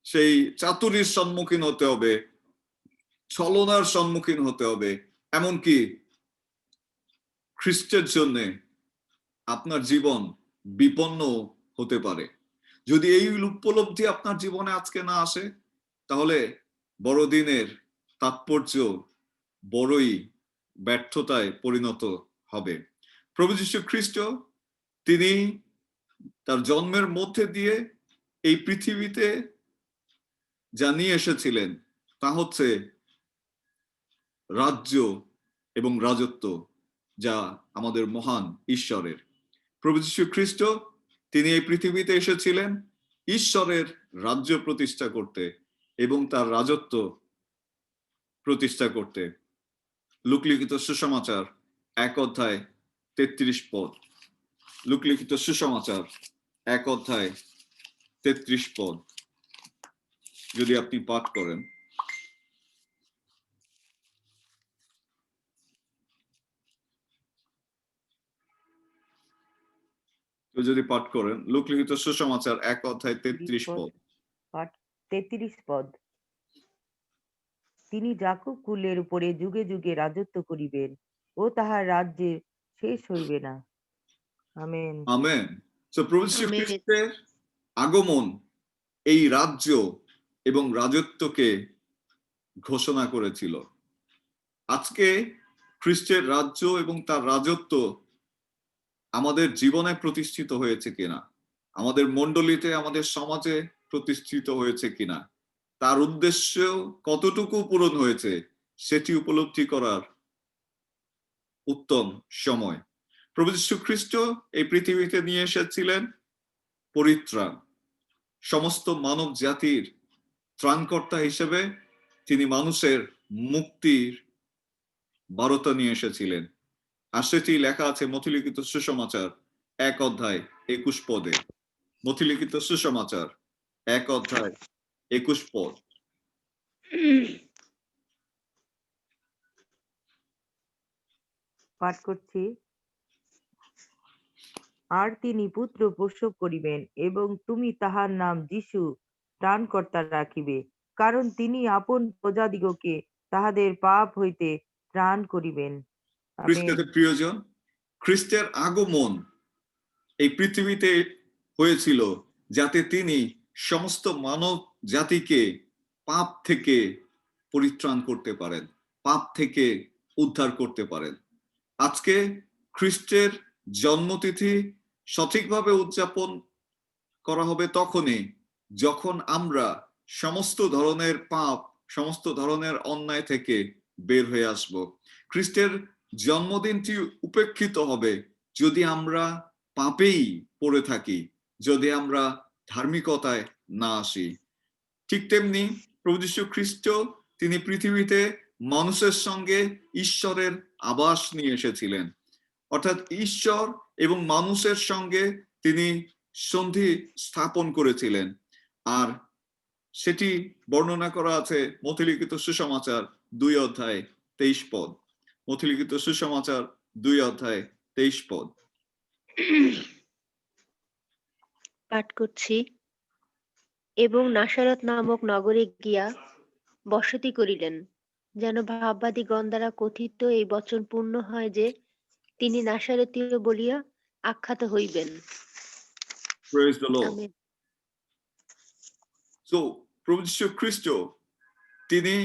সেই চাতুরীর সম্মুখীন হতে হবে, ছলনার সম্মুখীন হতে হবে, এমনকি খ্রিস্টের জন্য আপনার জীবন বিপন্ন হতে পারে। যদি এই উপলব্ধি আপনার জীবনে আজকে না আসে, তাহলে বড়দিনের তাৎপর্য বড়ই ব্যর্থতায় পরিণত হবে। প্রভু যীশু খ্রিস্ট তিনি তার জন্মের মধ্যে দিয়ে এই পৃথিবীতে যা নিয়ে এসেছিলেন তা হচ্ছে রাজ্য এবং রাজত্ব, যা আমাদের মহান ঈশ্বরের। প্রভু যীশু খ্রিস্ট তিনি এই পৃথিবীতে এসেছিলেন ঈশ্বরের রাজ্য প্রতিষ্ঠা করতে এবং তার রাজত্ব প্রতিষ্ঠা করতে। লুকলিখিত সুসমাচার 1 অধ্যায় 33 পদ। লুকলিখিত সুসমাচার 1 অধ্যায় 33 পদ যদি আপনি পাঠ করেন। তো যদি পাঠ করেন লুকলিখিত সুসমাচার 1 অধ্যায় 33 পদ। পাঠ 33 পদ। তিনি যাকব কুলের উপরে যুগে যুগে রাজত্ব করিবেন, ও তাহার রাজ্যের শেষ হইবে না। আমেন। আমেন। সো প্রভু যীশু খ্রিস্টের আগমন এই রাজ্য এবং রাজত্বকে ঘোষণা করেছিল। আজকে খ্রিস্টের রাজ্য এবং তার রাজত্ব আমাদের জীবনে প্রতিষ্ঠিত হয়েছে কিনা, আমাদের মণ্ডলীতে, আমাদের সমাজে প্রতিষ্ঠিত হয়েছে কিনা, তার উদ্দেশ্য কতটুকু পূরণ হয়েছে সেটি উপলব্ধি করার উত্তম সময়। প্রভু যীশু খ্রিস্ট এই পৃথিবীতে নিয়ে এসেছিলেন পরিত্রাণ। সমস্ত মানব জাতির ত্রাণকর্তা হিসেবে তিনি মানুষের মুক্তির বার্তা নিয়ে এসেছিলেন। আর সেটি লেখা আছে মথিলিখিত সুসমাচার 1 অধ্যায় 21 পদে। মথিলিখিত সুসমাচার 1 অধ্যায় 21 পদ। পাঠ করছি। আর তিনি পুত্র প্রসব করিবেন, এবং তুমি তাহার নাম যীশু ত্রাণকর্তা রাখিবে, কারণ তিনি আপন প্রজাদিগকে তাহাদের পাপ হইতে ত্রাণ করিবেন। আমেন। খ্রিস্টের প্রিয়জন, খ্রিস্টের আগমন এই পৃথিবীতে হয়েছিল যাতে তিনি সমস্ত মানব জাতিকে পাপ থেকে পরিত্রাণ করতে পারেন, পাপ থেকে উদ্ধার করতে পারেন। আজকে খ্রিস্টের জন্মতিথি সঠিকভাবে উদযাপন করা হবে তখনই যখন আমরা সমস্ত ধরনের পাপ, সমস্ত ধরনের অন্যায় থেকে বের হয়ে আসব। খ্রিস্টের জন্মদিনটি উপেক্ষিত হবে যদি আমরা পাপেই পড়ে থাকি, যদি আমরা ধার্মিকতায় না আসি। ঠিক তেমনি প্রভু যীশু খ্রিস্ট তিনি পৃথিবীতে মানুষের সঙ্গে ঈশ্বরের আবাস নিয়ে এসেছিলেন, অর্থাৎ ঈশ্বর এবং মানুষের সঙ্গে তিনি সন্ধি স্থাপন করেছিলেন। আর সেটি বর্ণনা করা আছে মথিলিখিত সুসমাচার 2 অধ্যায় 23 পদ। মথিলিখিত সুসমাচার 2 অধ্যায় 23 পদ। পাঠ করছি। এবং নাসারত নামক নগরে গিয়া বসতি করিলেন, যেন ভাববাদীগণ দ্বারা কথিত এই বচন পূর্ণ হয় যে তিনি নাসারতীয় বলিয়া আখ্যাত হইবেন। Praise the Lord. Amen. So, প্রভু যীশু খ্রিস্ট তিনি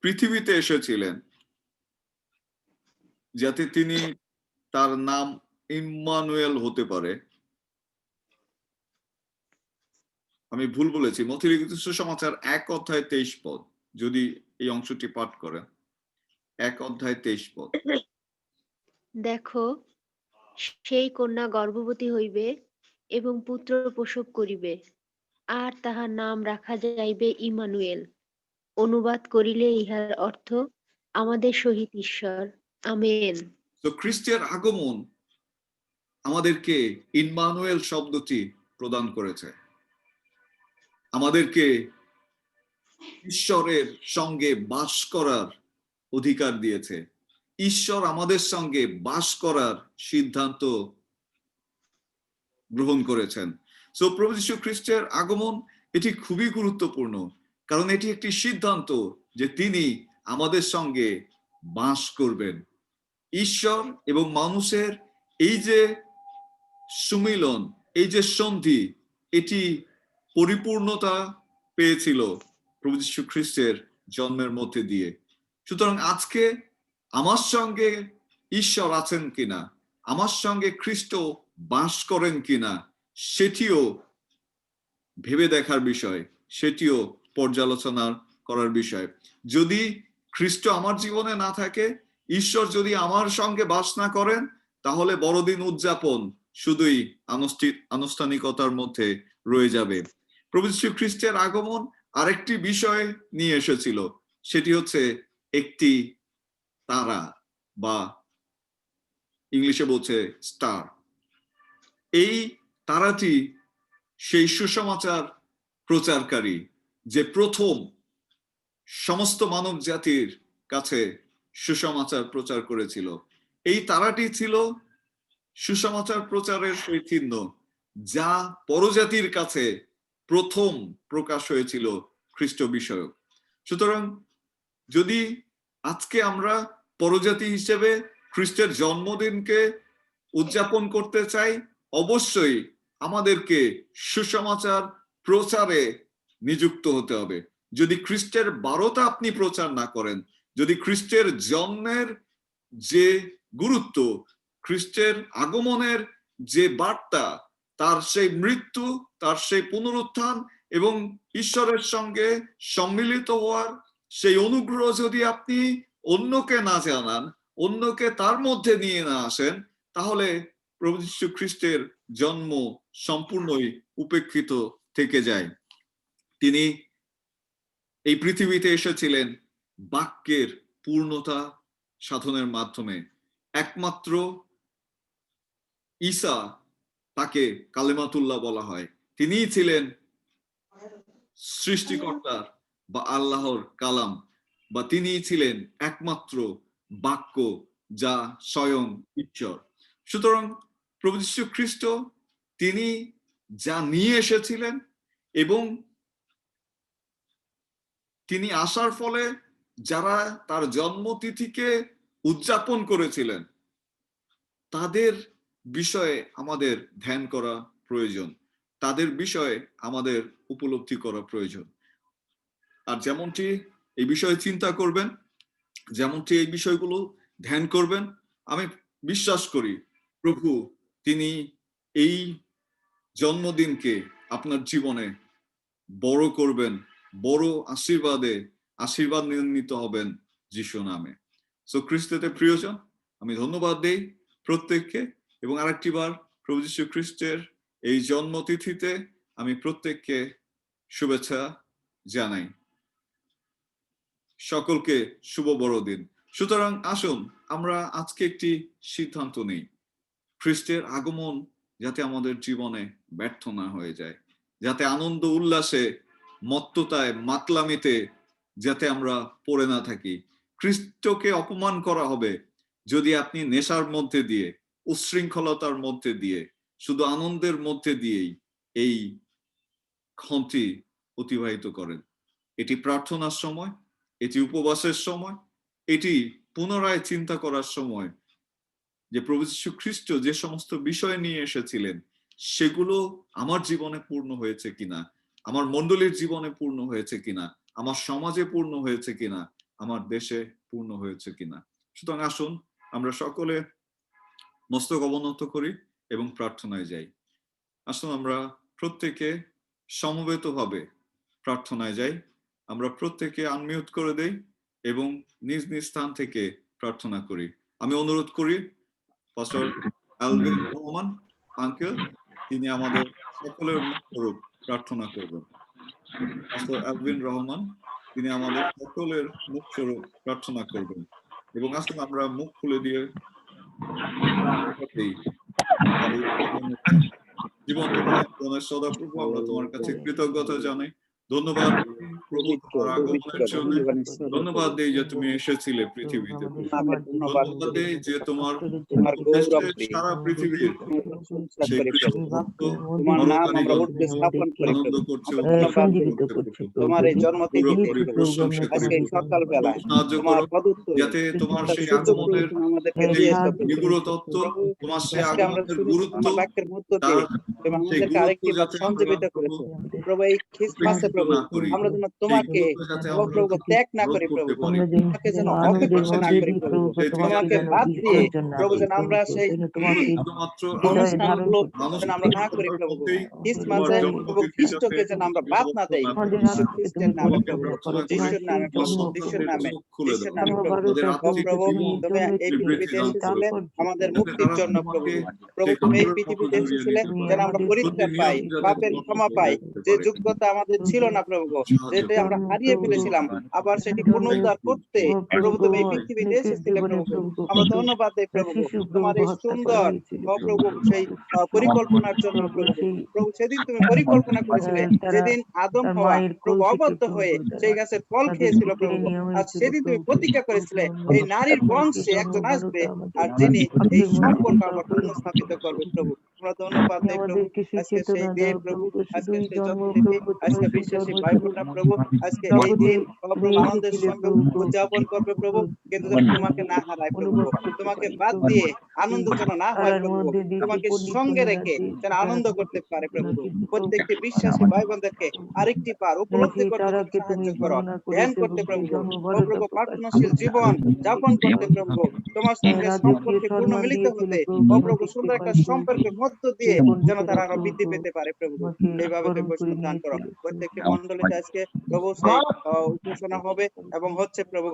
পৃথিবীতে এসেছিলেন যাতে তিনি তার নাম ইম্মানুয়েল হতে পারে। আমি ভুল বলেছি, মথিলিখিত সুসমাচার 1 অধ্যায় 23 পদ যদি এই অংশটি পাঠ করেন। 1 অধ্যায় 23 পদ। দেখো, সেই কন্যা গর্ভবতী হইবে এবং পুত্র প্রসব করিবে, আর তাহার নাম রাখা যাইবে ইমানুয়েল। অনুবাদ করিলে ইহার অর্থ আমাদের সহিত ঈশ্বর। আমেন। তো খ্রিস্টের আগমন আমাদেরকে ইম্মানুয়েল শব্দটি প্রদান করেছে, আমাদেরকে ঈশ্বরের সঙ্গে বাস করার অধিকার দিয়েছে। ঈশ্বর আমাদের সঙ্গে বাস করার সিদ্ধান্ত গ্রহণ করেছেন। সো প্রভু যীশু খ্রিস্টের আগমন এটি খুবই গুরুত্বপূর্ণ, কারণ এটি একটি সিদ্ধান্ত যে তিনি আমাদের সঙ্গে বাস করবেন। ঈশ্বর এবং মানুষের এই যে সুমিলন, এই যে সন্ধি, এটি পরিপূর্ণতা পেয়েছিল প্রভু যীশু খ্রিস্টের জন্মের মধ্যে দিয়ে। সুতরাং আজকে আমার সঙ্গে ঈশ্বর আছেন কিনা, আমার সঙ্গে খ্রিস্ট বাস করেন কিনা, সেটিও ভেবে দেখার বিষয়, সেটিও পর্যালোচনা করার বিষয়। যদি খ্রিস্ট আমার জীবনে না থাকে, ঈশ্বর যদি আমার সঙ্গে বাস না করেন, তাহলে বড়দিন উদযাপন শুধুই আনুষ্ঠানিকতার মধ্যে রয়ে যাবে। প্রভু যীশু খ্রিস্টের আগমন আরেকটি বিষয় নিয়ে এসেছিল, সেটি হচ্ছে একটি তারা, বা ইংলিশে বলছে স্টার। এই তারাটি সেই সুসমাচার প্রচারকারী, যে প্রথম সমস্ত মানব জাতির কাছে সুসমাচার প্রচার করেছিল। এই তারাটি ছিল সুসমাচার প্রচারের সেই চিহ্ন, যা পরজাতির কাছে প্রথম প্রকাশ হয়েছিল খ্রিস্ট বিষয়ক। সুতরাং যদি আজকে আমরা পরজাতি হিসেবে খ্রিস্টের জন্মদিনকে উদযাপন করতে চাই, অবশ্যই আমাদেরকে সুসমাচার প্রচারে নিযুক্ত হতে হবে। যদি খ্রিস্টের বারতা আপনি প্রচার না করেন, যদি খ্রিস্টের জন্মের যে গুরুত্ব, খ্রিস্টের আগমনের যে বার্তা, তার সেই মৃত্যু, তার সেই পুনরুত্থান এবং ঈশ্বরের সঙ্গে সম্মিলিত হওয়ার সেই অনুগ্রহ যদি আপনি অন্যকে না জানান, অন্যকে তার মধ্যে নিয়ে না আসেন, তাহলে প্রভু যীশু খ্রিস্টের জন্ম সম্পূর্ণই উপেক্ষিত থেকে যায়। তিনি এই পৃথিবীতে এসেছিলেন বাক্যের পূর্ণতা সাধনের মাধ্যমে। একমাত্র ঈসা, তাকে কালেমাতুল্লাহ বলা হয়, তিনিই ছিলেন সৃষ্টিকর্তার বা আল্লাহর কালাম, বা তিনিই ছিলেন একমাত্র বাক্য, যা স্বয়ং ঈশ্বর। সুতরাং প্রভু যীশু খ্রিস্ট তিনি যা নিয়ে এসেছিলেন, এবং তিনি আসার ফলে যারা তার জন্মতিথিকে উদযাপন করেছিলেন, তাদের বিষয়ে আমাদের ধ্যান করা প্রয়োজন, তাদের বিষয়ে আমাদের উপলব্ধি করা প্রয়োজন। আর যেমনটি এই বিষয়ে চিন্তা করবেন, যেমনটি এই বিষয়গুলো ধ্যান করবেন, আমি বিশ্বাস করি প্রভু তিনি এই জন্মদিনকে আপনার জীবনে বড় করবেন, বড় আশীর্বাদ নির্মিত হবেন যিশু নামে। সো খ্রিস্টতে প্রিয়জন, আমি ধন্যবাদ দেই প্রত্যেককে, এবং আরেকটি বার প্রভু যীশু খ্রিস্টের এই জন্মতিথিতে আমি প্রত্যেককে শুভেচ্ছা জানাই। সকলকে শুভ বড়দিন। সুতরাং আসুন আমরা আজকে একটি সিদ্ধান্ত নেই, খ্রিস্টের আগমন যাতে আমাদের জীবনে ব্যর্থ না হয়ে যায়, যাতে আনন্দ উল্লাসে, মত্ততায়, মাতলামিতে যাতে আমরা পড়ে না থাকি। খ্রিস্টকে অপমান করা হবে যদি আপনি নেশার মধ্যে দিয়ে, উচ্ছৃঙ্খলতার মধ্যে দিয়ে, শুধু আনন্দের মধ্যে দিয়েই এই ক্ষণটি অতিবাহিত করেন। এটি প্রার্থনার সময়, এটি উপবাসের সময়, এটি পুনরায় চিন্তা করার সময় যে প্রভু যীশু খ্রিস্ট যে সমস্ত বিষয় নিয়ে এসেছিলেন, সেগুলো আমার জীবনে পূর্ণ হয়েছে কিনা, আমার মণ্ডলীর জীবনে পূর্ণ হয়েছে কিনা, আমার সমাজে পূর্ণ হয়েছে কিনা, আমার দেশে পূর্ণ হয়েছে কিনা। সুতরাং আসুন আমরা সকলে মস্তক অবনত করি এবং প্রার্থনায় যাই। আসুন আমরা প্রত্যেকে সমবেতভাবে প্রার্থনায় যাই। আমরা প্রত্যেকে আনমিউট করে দেই এবং নিজ নিজ স্থান থেকে প্রার্থনা করি। আমি অনুরোধ করি পাস্টর আলভিন রহমান আঙ্কেল, তিনি আমাদের সকলের মুখস্বরূপ প্রার্থনা করবেন। পাস্টর আলভিন রহমান, তিনি আমাদের সকলের মুখস্বরূপ প্রার্থনা করবেন। এবং আসুন আমরা মুখ খুলে দিয়ে জীবন্ত সদাপ্রভু, আমরা তোমার কাছে কৃতজ্ঞতা জানাই, ধন্যবাদ প্রভু পবিত্র তোমার আগমনের পবিত্র জন্য ধন্যবাদ ঈশ্বর ধন্যবাদ দেই যে তুমি এসেছিলে পৃথিবীতে আমাদের প্রভু। তোমাকে সবার ধন্যবাদ ধন্যবাদ করি দেই যে তোমার তোমার গৌরব দেশের করি সারা আমাদের পৃথিবীর তোমার প্রশংসা সেই করি প্রভু খ্রিস্ট ভক্ত তোমার নাম আমরা নরনারীগণ উঠতে স্থাপন করি আনন্দ প্রভু করছে আমরা উল্লাস ধন্যবাদ দিই সঞ্জীবিত করছে করছে প্রভু। তোমার এই গৌরব জন্মতিথিতে করি প্রভু প্রশংসা করি আজকে এই প্রভু। সকাল বেলায় সাহায্য তোমার করো পদুত্তরে যাতে তোমার একটা সেই সুযোগ করে আগমনের তুমি আমাদেরকে যে দিয়েছো সাহায্য প্রভু নিগুড় তত্ত্ব, প্রভু তোমার সেই আজকে আমরা আগমনের শুনেছি গুরুত্ব, তোমার বাক্যের মধ্য তার দিয়ে তুমি সেই আমাদেরকে গুরুত্ব আরেকটি বার যাতে আমরা সঞ্জীবিত প্রভু করেছো প্রভু এই খ্রিস্টমাসে উপেক্ষিত প্রভু না করি, আমরা যেন সেই তোমাকে গুরুত্ব যাতে প্রভু আমরা প্রভু ত্যাগ না রোধ করি প্রভু করতে পারি। আমরা তোমাকে যেন আমাদের অপেক্ষা না সেই করি প্রভু সেই তোমাকে যাতে বাদ দিয়ে বিসর্জন না প্রভু দিই যেন আমরা সেই যেন তোমাকে শুধুমাত্র হৃদয়ে ধারণ অনুষ্ঠানগুলো করতে মানুষ যেন পারি আমরা না করি করার প্রভু মধ্যেই তোমার খ্রিস্টমাসে প্রভু জন্মতিথি যাতে খ্রিস্টকে যেন আমরা বাদ না দেই আমাদের যীশু হাত থেকে তুমি খ্রিস্টের নামে তোমাকে প্রভু পরিত্যাগ করো প্রার্থনা করি তোমার যিশুর সেই নামে প্রভু জন্ম যিশুর সন্তানদের নামে চোখ খুলে যিশুর দাও, নামে প্রভু তাদের মহাভারতের ও প্রভু আত্মিক প্রভু তুমি এই তুমি এই জগৎকে পৃথিবীতে বিবেচনা করো, এসেছিলে তাৎপর্য আমাদের দাও। যাতে মুক্তির তারা জন্য প্রভু তোমাকে প্রভু সেই তুমি এই আদরের মতো পৃথিবীতে জড়িয়ে এসেছিলে নিতে তুমি পারে, যেন আমরা আমাদেরকে পরিত্রাণ পাই প্রতিনিয়ত যাতে পাপের তোমার ক্ষমা মতো পাই হয়ে উঠতে যে পারে। যোগ্যতা আমাদের ছিল না প্রভু সাহায্য যেটা আমরা জন্ম হারিয়ে প্রভু ফেলেছিলাম আবার সেটি জন্মের পুনরুদ্ধার করতে প্রভু তুমি এই পৃথিবীতে অনেকের এসেছিলে জীবনে প্রভু প্রভু আমরা কত ধন্যবাদ দেই প্রভু শিশু প্রভু তোমার এই হত্যা করা সুন্দর হয়েছিল প্রভু সেই শিশু পরিকল্পনার জন্য তারপর প্রভু সেই প্রভু সেদিন তুমি পরিকল্পনা করেছিলে তারা যেদিন আদম তার হওয়া মায়ের কোল প্রভু থেকে অবাধ্য হয়ে প্রভু তারা সেই গাছের ফল তাদেরকে খেয়েছিল কেড়ে প্রভু নেওয়া আর হয়েছিল সেদিন তুমি প্রভু প্রতিজ্ঞা করেছিলে এই নারীর তোমাকে বংশে জন্ম একজন আসবে বারোটা আমাদের আর যিনি এই হাতের মধ্যে দিয়ে সম্পর্ক দাও আবার প্রভু পুনঃস্থাপিত করবে প্রভু আমরা ধন্যবাদ তুমি দেই প্রভু আমাদেরকে সেই আজকে সেই চেতনা দিন দাও প্রভু প্রভু শুধু আজকে এই সেই জন্ম জন্মতিথি প্রভু আজকে তোমার সেই বিশ্বাসী জন্ম ভাই শুধু বোনরা প্রভু আজকে এই জগতে দিন নিয়ে প্রভু আনন্দের এসেছিলে সঙ্গে প্রভু উদযাপন করবে প্রভু কিন্তু যেন তোমাকে না হারায় প্রভু অনুভব করতে তোমাকে পারি বাদ প্রভু দিয়ে এই আনন্দ যেন না হয় তারার প্রভু মধ্যে দিয়ে যে তোমাকে সঙ্গে পণ্ডিতমণিরা রেখে যে যেন তারা আনন্দ করতে পারে দেখেছিল প্রভু না কিন্তু প্রভু প্রত্যেকটি বিশ্বাসী ভাই বোনদেরকে আরেকটি বার উপলব্ধি সেই করতে তুমি তারাকে তুমি সাহায্য করো গণনা ধ্যান করেছো এবং করতে সেই প্রভু জন্ম ও বারোটা প্রভু প্রকাশ প্রার্থনাশীল করেছো জীবন যাপন করতে প্রভু তোমার সঙ্গে রাজকীয় সম্পর্কে পূর্ণ সম্মান মিলিত দিয়েছিল হতে প্রভু ও প্রভু আমাদেরকে সুন্দর একটা কিন্তু সম্পর্কের মধ্য দিয়ে সেই যেন তারা পণ্ডিতেরা আরো বৃদ্ধি প্রভু পেতে পারে প্রভু তোমাকে এইভাবে বরণ তুমি করে বৈষ্ণব দান করো নিয়েছিল প্রত্যেকটি মন্ডলীতে আজকে প্রভু সেই উপাসনা হবে এবং হচ্ছে প্রভু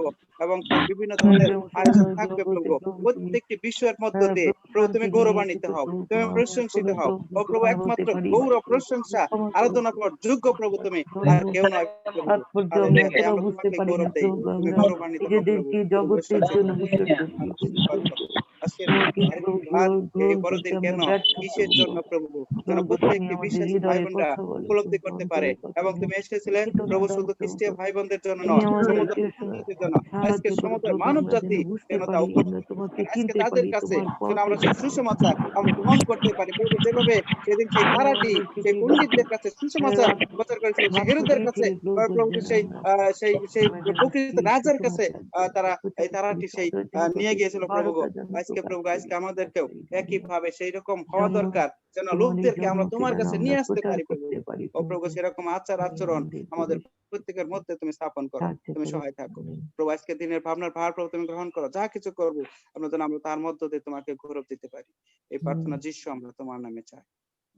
এবং বিভিন্ন ধরনের আয়োজন থাকবে প্রভু প্রত্যেকটি বিষয়ের মধ্য দিয়ে প্রভু প্রভু তুমি শান্তি নিয়ে গৌরবান্বিত এসেছো হও প্রভু তুমি আমরা প্রশংসিত কোনো হও ও প্রভু তোমার হতে একমাত্র পারি না গৌরব প্রভু প্রশংসা ক্ষমা করো আরাধনা করার যোগ্য প্রভু তুমি আর কেউ নয় প্রভু তাৎপর্য আমরা হালেলুয়া তাই এখনো আমরা বুঝতে তোমাকে পারি না গৌরব দেই প্রভু তুমি আমরা গৌরবান্বিত হও প্রভু নিজেদেরকে প্রভু জগতের ঐশ্বর্যের জন্য জন্য বিসর্জন আর দিয়েছি আশীর্বাদ করো আজকের তোমাকে আরেকটি প্রভু বার এই গ্রহণ করতে বড়দিন আমরা কেন ব্যর্থ কিসের প্রভু জন্য প্রভু যেন প্রভু তুমি প্রত্যেকটি আমাদের বিশ্বাসী ভাই হৃদয়ে বোনরা কথা বলেছো উপলব্ধি করতে পারে অন্তরের কথা এবং তুমি নিয়ে এসেছিলে চেতনা প্রভু দাও শুধু প্রভু খ্রিস্টীয় ভাই বোনদের জন্য তুমি নয় সমুদ্র আমাদেরকে জাতির জন্য আজকে সাহায্য করো সমুদ্র প্রভু মানব আমরা যেন জাতি বুঝতে যেন তা পারি আমরা উপলব্ধি করতে তোমাকে পারে আজকে চিনতে তাদের পারি কাছে তোমার যেন পথে আমরা সেই চলতে পারি সুসমাচার আমরা গ্রহণ করতে পারি প্রভু যেভাবে সেদিন সেই তুমি তারাটি আমাদেরকে সেই সেই পণ্ডিতদের কাছে সুসমাচার প্রচার করেছিল সেই বাক্য হেরোদের কাছে দিয়েছিলে প্রভু প্রভু যেন সেই আমরা সেই আমরা যেন প্রকৃত সেই রাজার কাছে সুসমাচার তারা প্রচার এই তারাটি করি সেই সদয় যেন নিয়ে প্রত্যেকটি গিয়েছিল প্রভু গো। বারোটা যেন আজকে প্রকাশ প্রভু করি আজকে প্রকাশ আমাদেরকেও করি প্রভু একই ভাবে সেই রকম হওয়া জন্ম দরকার যেন তোমার এই লোকদেরকে আমরা জন্মকে তোমার যেন কাছে আমরা নিয়ে আসতে প্রচার পারি প্রভু করতে পারি ও প্রভু প্রভু সেরকম আচার তুমি আচরণ আমাদের আমাদের প্রভু প্রত্যেকের মধ্যে তুমি স্থাপন করো সাহায্য তুমি করো সহায় থাকো আমেন। প্রভু আজকে দিনের ভাবনার ভার প্রভু তুমি গ্রহণ করো যা কিছু করবো আমরা যেন আমরা তার মধ্য দিয়ে তোমাকে গৌরব দিতে পারি এই প্রার্থনা যিশু আমরা তোমার নামে চাই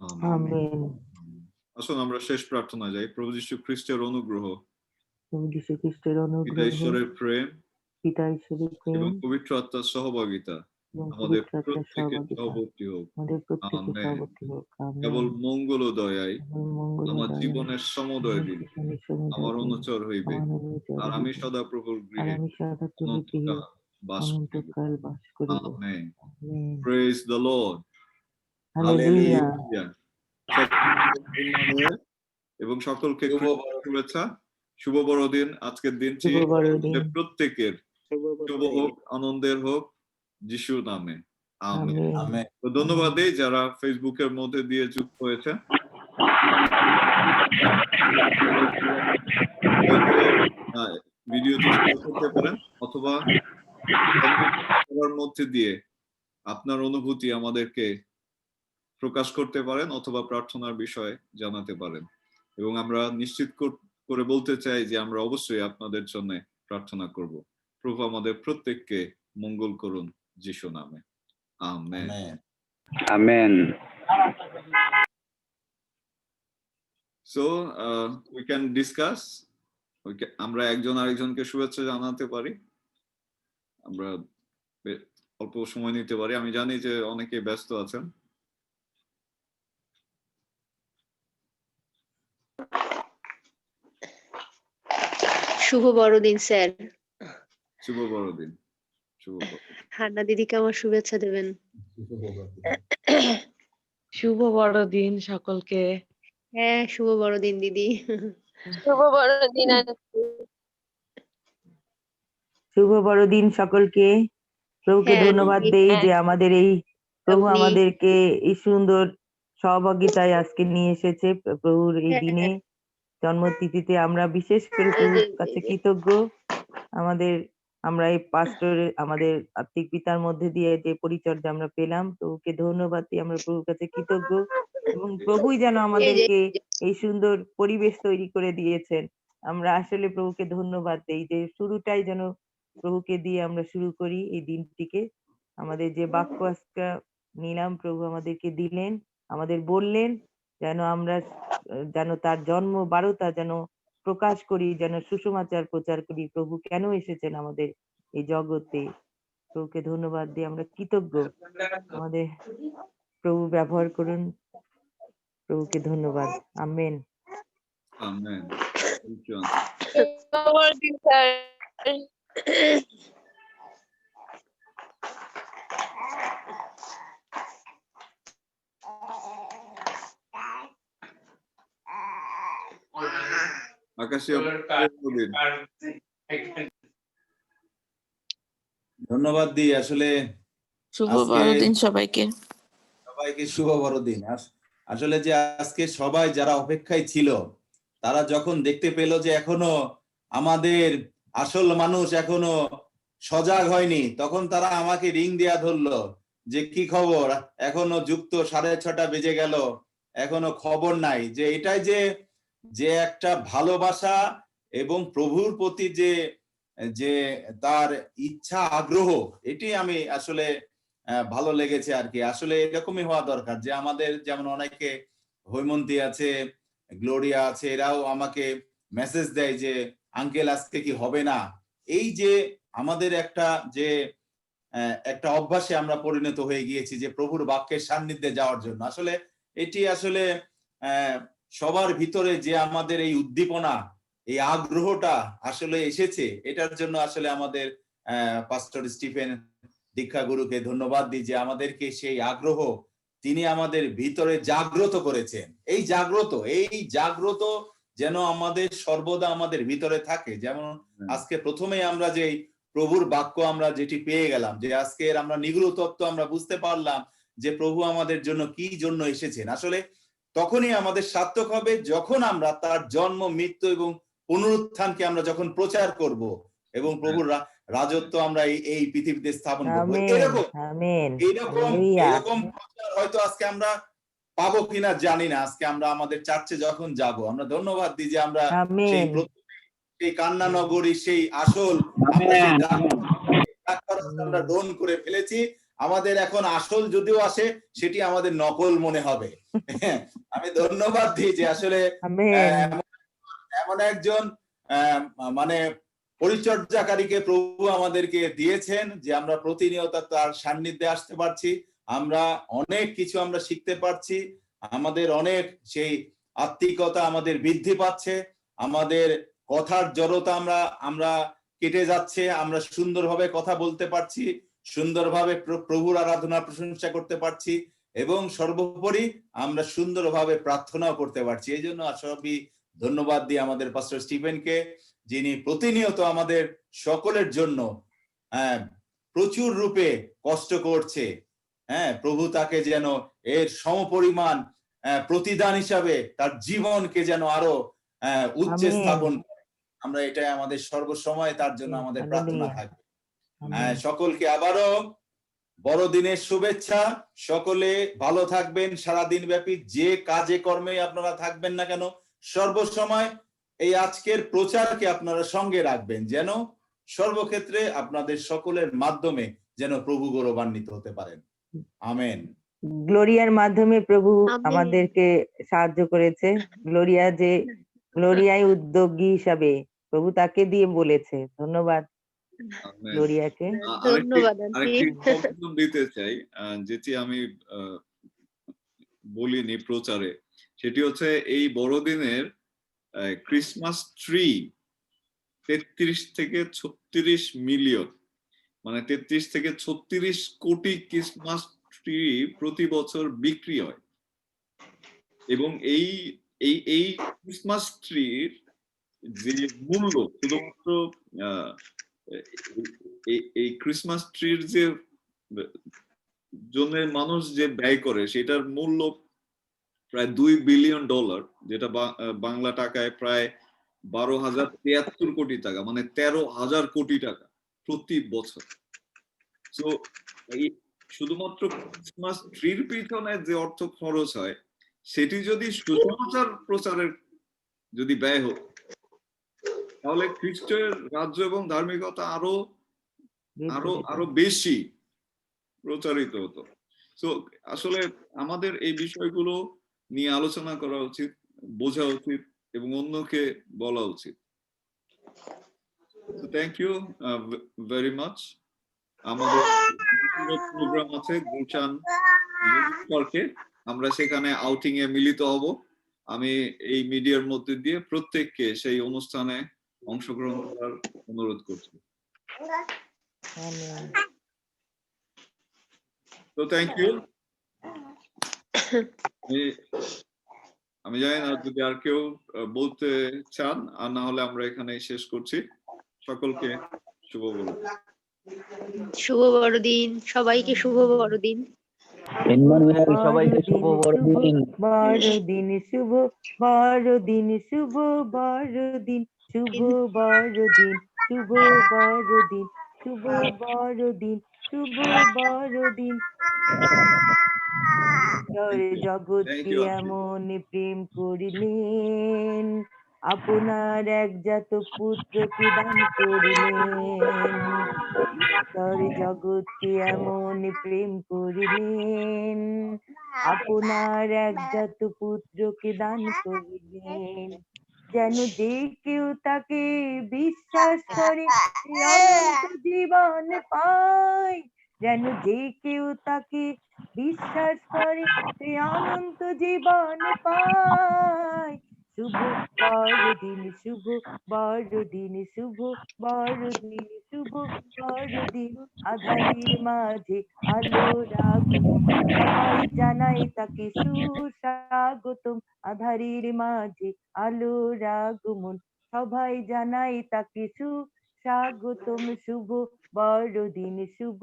আমেন আমেন। আসুন আমরা শেষ প্রার্থনা যাই। প্রভু যীশু খ্রিস্টের অনুগ্রহ, প্রভু যীশু খ্রিস্টের পিতা অনুগ্রহ ঈশ্বরের প্রেম পিতা ঈশ্বরের প্রেম এবং পবিত্র আত্মার সহভাগিতা এবং আমাদের পবিত্র আত্মার প্রত্যেকের সহভাগিতা সহবর্তী হোক। আমাদের প্রত্যেকের আমেন। সহবর্তী হোক কেবল আমেন। মঙ্গল ও দয়ায় কেবল মঙ্গল ও আমার দয়ায় জীবনের সমুদয় আমার দিন জীবনের সমুদয় আমার দিন অনুচর হইবে, আমার অনুচর আর আমি হইবে। সদা প্রভুর আর গৃহে আমি সদা প্রভু গৃহে অনন্তকাল বাস করিব। অনন্তকাল বাস করিব। Amen. Amen. Praise the lord. Hallelujah. এবং সকলকে শুভেচ্ছা, শুভ বড়দিন। আজকের দিনটি শুভ বড়দিন। আমাদের প্রত্যেকের শুভ শুভ বড়দিন। হোক, আনন্দের হোক, যিশুর নামে আমেন। আমেন। তো ধন্যবাদ দেই যারা ফেসবুকের মধ্যে দিয়ে যুক্ত হয়েছে। ভিডিওটি শেয়ার করতে পারেন অথবা করার মধ্যে দিয়ে আপনার অনুভূতি আমাদেরকে প্রকাশ করতে পারেন অথবা প্রার্থনার বিষয় জানাতে পারেন, এবং আমরা নিশ্চিত করে বলতে চাই যে আমরা অবশ্যই আপনাদের জন্য প্রার্থনা করব। প্রভু আমাদের প্রত্যেককে মঙ্গল করুন যিশু নামে amen. Amen. So we can discuss, আমরা একজন আরেকজনকে শুভেচ্ছা জানাতে পারি, আমরা অল্প সময় নিতে পারি। আমি জানি যে অনেকে ব্যস্ত আছেন। শুভ বড়দিন স্যার। শুভ বড়দিন। শুভ বড়দিন। হান্না দিদিকে আমার শুভেচ্ছা দেবেন। শুভ বড়দিন সকলকে। হ্যাঁ, শুভ বড়দিন দিদি। শুভ বড়দিন আন্টি। শুভ বড়দিন সকলকে। প্রভুকে হ্যাঁ, ধন্যবাদ আন্টি। দেই যে আমাদের এই প্রভু আপনি আমাদেরকে এই সুন্দর সহভাগিতায় আজকে নিয়ে এসেছে প্রভুর এই হ্যাঁ, দিনে জন্মতিথিতে। আমরা বিশেষ করে এই প্রভুর যে- কাছে এই যে- কৃতজ্ঞ। আমরা এই পাস্টরের আমাদের আত্মিক পিতার মধ্যে দিয়ে যে পরিচর্যা আমরা পেলাম, প্রভুকে ধন্যবাদ দিই। আমরা প্রভুর কাছে কৃতজ্ঞ এবং প্রভুই যেন এই যে- আমাদেরকে এই সুন্দর পরিবেশ তৈরি করে দিয়েছেন। আমরা আসলে প্রভুকে ধন্যবাদ দেই যে শুরুটাই যেন প্রভুকে দিয়ে আমরা শুরু করি এই দিনটিকে। আমাদের যে বাক্য আজকে নিলাম প্রভু আমাদেরকে দিলেন, আমাদের বললেন যেন আমরা যেন তার জন্ম বারোটা যেন প্রকাশ করি, যেন সুসমাচার প্রচার করি প্রভু কেন এসেছেন আমাদের এই জগতে। প্রভুকে ধন্যবাদ দিয়ে আমরা কৃতজ্ঞ। আমাদের প্রভু ব্যবহার করুন। প্রভুকে ধন্যবাদ। আমেন। আমেন। শুভ বড়দিন স্যার। আকাশে ধন্যবাদ দিই আসলে শুভ আজকে বড়দিন সবাইকে। সবাইকে শুভ বড়দিন। আসলে যে আজকে সবাই যারা অপেক্ষায় ছিল তারা যখন দেখতে পেল যে এখনো আমাদের আসল মানুষ এখনো সজাগ হয়নি, তখন তারা আমাকে রিং দেয়া ধরলো যে কি খবর, এখনো যুক্ত 6:30 বেজে গেল, এখনো খবর নাই। যে এটাই যে যে একটা ভালোবাসা এবং প্রভুর প্রতি যে যে তার ইচ্ছা আগ্রহ, এটি আমি আসলে ভালো লেগেছে আর কি। আসলে এরকমই হওয়া দরকার যে আমাদের যেমন অনেকে হৈমন্তী আছে, গ্লোরিয়া আছে, এরাও আমাকে মেসেজ দেয় যে আঙ্কেল আজকে কি হবে না। এই যে আমাদের একটা যে একটা অভ্যাসে আমরা পরিণত হয়ে গিয়েছি যে প্রভুর বাক্যের সান্নিধ্যে যাওয়ার জন্য। আসলে এটি আসলে সবার ভিতরে যে আমাদের এই উদ্দীপনা, এই আগ্রহটা আসলে এসেছে, এটার জন্য আসলে আমাদের পাস্টর স্টিফেন দীক্ষা গুরুকে ধন্যবাদ দিই যে আমাদেরকে সেই আগ্রহ তিনি আমাদের ভিতরে জাগ্রত করেছেন। এই জাগ্রত যেন আমাদের সর্বদা আমাদের ভিতরে থাকে। যেমন আজকে প্রথমেই আমরা যে প্রভুর বাক্য আমরা যেটি পেয়ে গেলাম, যে আজকের আমরা নিগূঢ় তত্ত্ব আমরা বুঝতে পারলাম যে প্রভু আমাদের জন্য কি জন্য এসেছেন। আসলে তখনই আমাদের সার্থক হবে যখন আমরা তার জন্ম, মৃত্যু এবং পুনরুত্থানকে আমরা যখন প্রচার করব এবং প্রভুর রাজত্ব আমরা এই পৃথিবীতে স্থাপন করবো। এরকম প্রচার হয়তো আজকে আমরা পাবো কিনা জানি না। আজকে আমরা আমাদের চার্চে যখন যাব, আমরা ধন্যবাদ দিই যে আমরা সেই কান্না নগরী, সেই আসল আমরা গ্রহণ করে ফেলেছি। আমাদের এখন আসল যদিও আসে সেটি আমাদের নকল মনে হবে। আমি ধন্যবাদ দিই যে আসলে এমন একজন মানে পরিচর্যাকারীকে প্রভু আমাদেরকে দিয়েছেন যে আমরা প্রতিনিয়ত তার সান্নিধ্যে আসতে পারছি। আমরা অনেক কিছু আমরা শিখতে পারছি। আমাদের অনেক সেই আত্মিকতা আমাদের বৃদ্ধি পাচ্ছে। আমাদের কথার জড়তা আমরা কেটে যাচ্ছে। আমরা সুন্দরভাবে কথা বলতে পারছি, সুন্দরভাবে প্রভুর আরাধনা প্রশংসা করতে পারছি এবং সর্বোপরি আমরা সুন্দরভাবে প্রার্থনাও করতে পারছি। এই জন্য সবই ধন্যবাদ দিই আমাদের পাস্টর স্টিফেনকে, যিনি প্রতিনিয়ত আমাদের সকলের জন্য প্রচুর রূপে কষ্ট করছে। প্রভু তাকে যেন এর সমপরিমাণ প্রতিদান হিসাবে তার জীবনকে যেন আরো উচ্চে স্থাপন করে। আমরা এটাই আমাদের সর্বসময় তার জন্য আমাদের প্রার্থনা থাকবে। সকলকে আবারও বড়দিনের শুভেচ্ছা। সকলে ভালো থাকবেন সারাদিন ব্যাপী, যে কাজে কর্মে আপনারা থাকবেন না কেন সর্বসময় এই আজকের প্রচারকে আপনারা সঙ্গে রাখবেন, যেন সর্বক্ষেত্রে আপনাদের সকলের মাধ্যমে যেন প্রভু গৌরবান্বিত হতে পারেন। আমেন। গ্লোরিয়ার মাধ্যমে প্রভু আমাদেরকে সাহায্য করেছে। গ্লোরিয়ায় উদ্যোগী হিসাবে প্রভু তাকে দিয়ে বলেছে। ধন্যবাদ গ্লোরিয়াকে। ধন্যবাদ দিতে চাই যেটি আমি বলিনি প্রচারে, সেটি হচ্ছে এই বড়দিনের ক্রিসমাস ট্রি 33 থেকে 36 মিলিয়ন, মানে 33 থেকে 36 কোটি ক্রিসমাস ট্রি প্রতি বছর বিক্রি হয়। এবং এই ক্রিসমাস ট্রির যে মূল্য শুধুমাত্র এই ক্রিসমাস ট্রির যে জন্য মানুষ যে ব্যয় করে সেটার মূল্য প্রায় $2 বিলিয়ন, যেটা বাংলা টাকায় প্রায় 12,073 কোটি টাকা, মানে 13,000 কোটি টাকা প্রতি বছর। তো এই শুধুমাত্র ক্রিসমাস ট্রির পিছনে যে অর্থ খরচ হয় সেটি যদি সুসমাচার প্রচারের যদি ব্যয় হোক তাহলে খ্রিস্টের রাজ্য এবং ধার্মিকতা আরো আরো আরো বেশি প্রচারিত হতো। তো আসলে আমাদের এই বিষয়গুলো নিয়ে আলোচনা করা উচিত, বোঝা উচিত এবং অন্যকে বলা উচিত। Thank you very much. আমাদের প্রোগ্রাম আছে গুলশান পার্কে, আমরা সেখানে আউটিং এ মিলিত হব। আমি এই মিডিয়ার মধ্যে দিয়ে প্রত্যেককে সেই অনুষ্ঠানে অংশগ্রহণ করার অনুরোধ করছি। তো থ্যাংক ইউ। আমি জানি না যদি আর কেউ বলতে চান, আর না হলে আমরা এখানে শেষ করছি। সকলকে শুভ বড়দিন। শুভ বড়দিন, সবাইকে শুভ বড়দিন। সবাইকে শুভ বড়দিন। বড়দিন শুভ বড়দিন, শুভ বড়দিন, শুভ বড়দিন, শুভ বড়দিন, শুভ বড়দিন, শুভ বড়দিন। জগৎকে এমন প্রেম করিলেন, আপনার একজাত পুত্রকে দান করিলেন। জগৎকে এমন প্রেম করিলেন, আপনার একজাত পুত্রকে দান করিলেন, যেন যে কেউ তাকে বিশ্বাস করে অনন্ত জীবন পায়। যেন যে কেউ তাকে বিশ্বাস করে অনন্ত জীবন পায়। শুভ বড়দিন, শুভ বড়দিন, শুভ বড়দিন, শুভ বড়দিন। আঁধারির মাঝে আলোর আগমন, সবাই জানাই তাকে সুস্বাগতম। আঁধারির মাঝে আলোর আগমন, সবাই জানাই তাকে সুস্বাগতম। শুভ বড়দিন, শুভ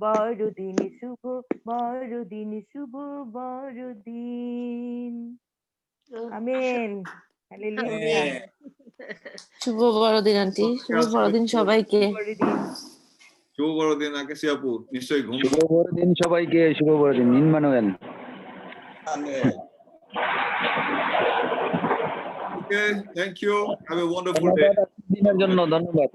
বড়দিন, শুভ বড়দিন, শুভ বড়দিন। আমেন। হালেলুয়া। শুভ বড়দিন আন্টি, শুভ বড়দিন সবাইকে। শুভ বড়দিন আকাশী আপু, নিশ্চয়ই ঘুম। শুভ বড়দিন সবাইকে, শুভ বড়দিন। Emmanuel. Okay, thank you. Have a wonderful day. দিনের জন্য ধন্যবাদ।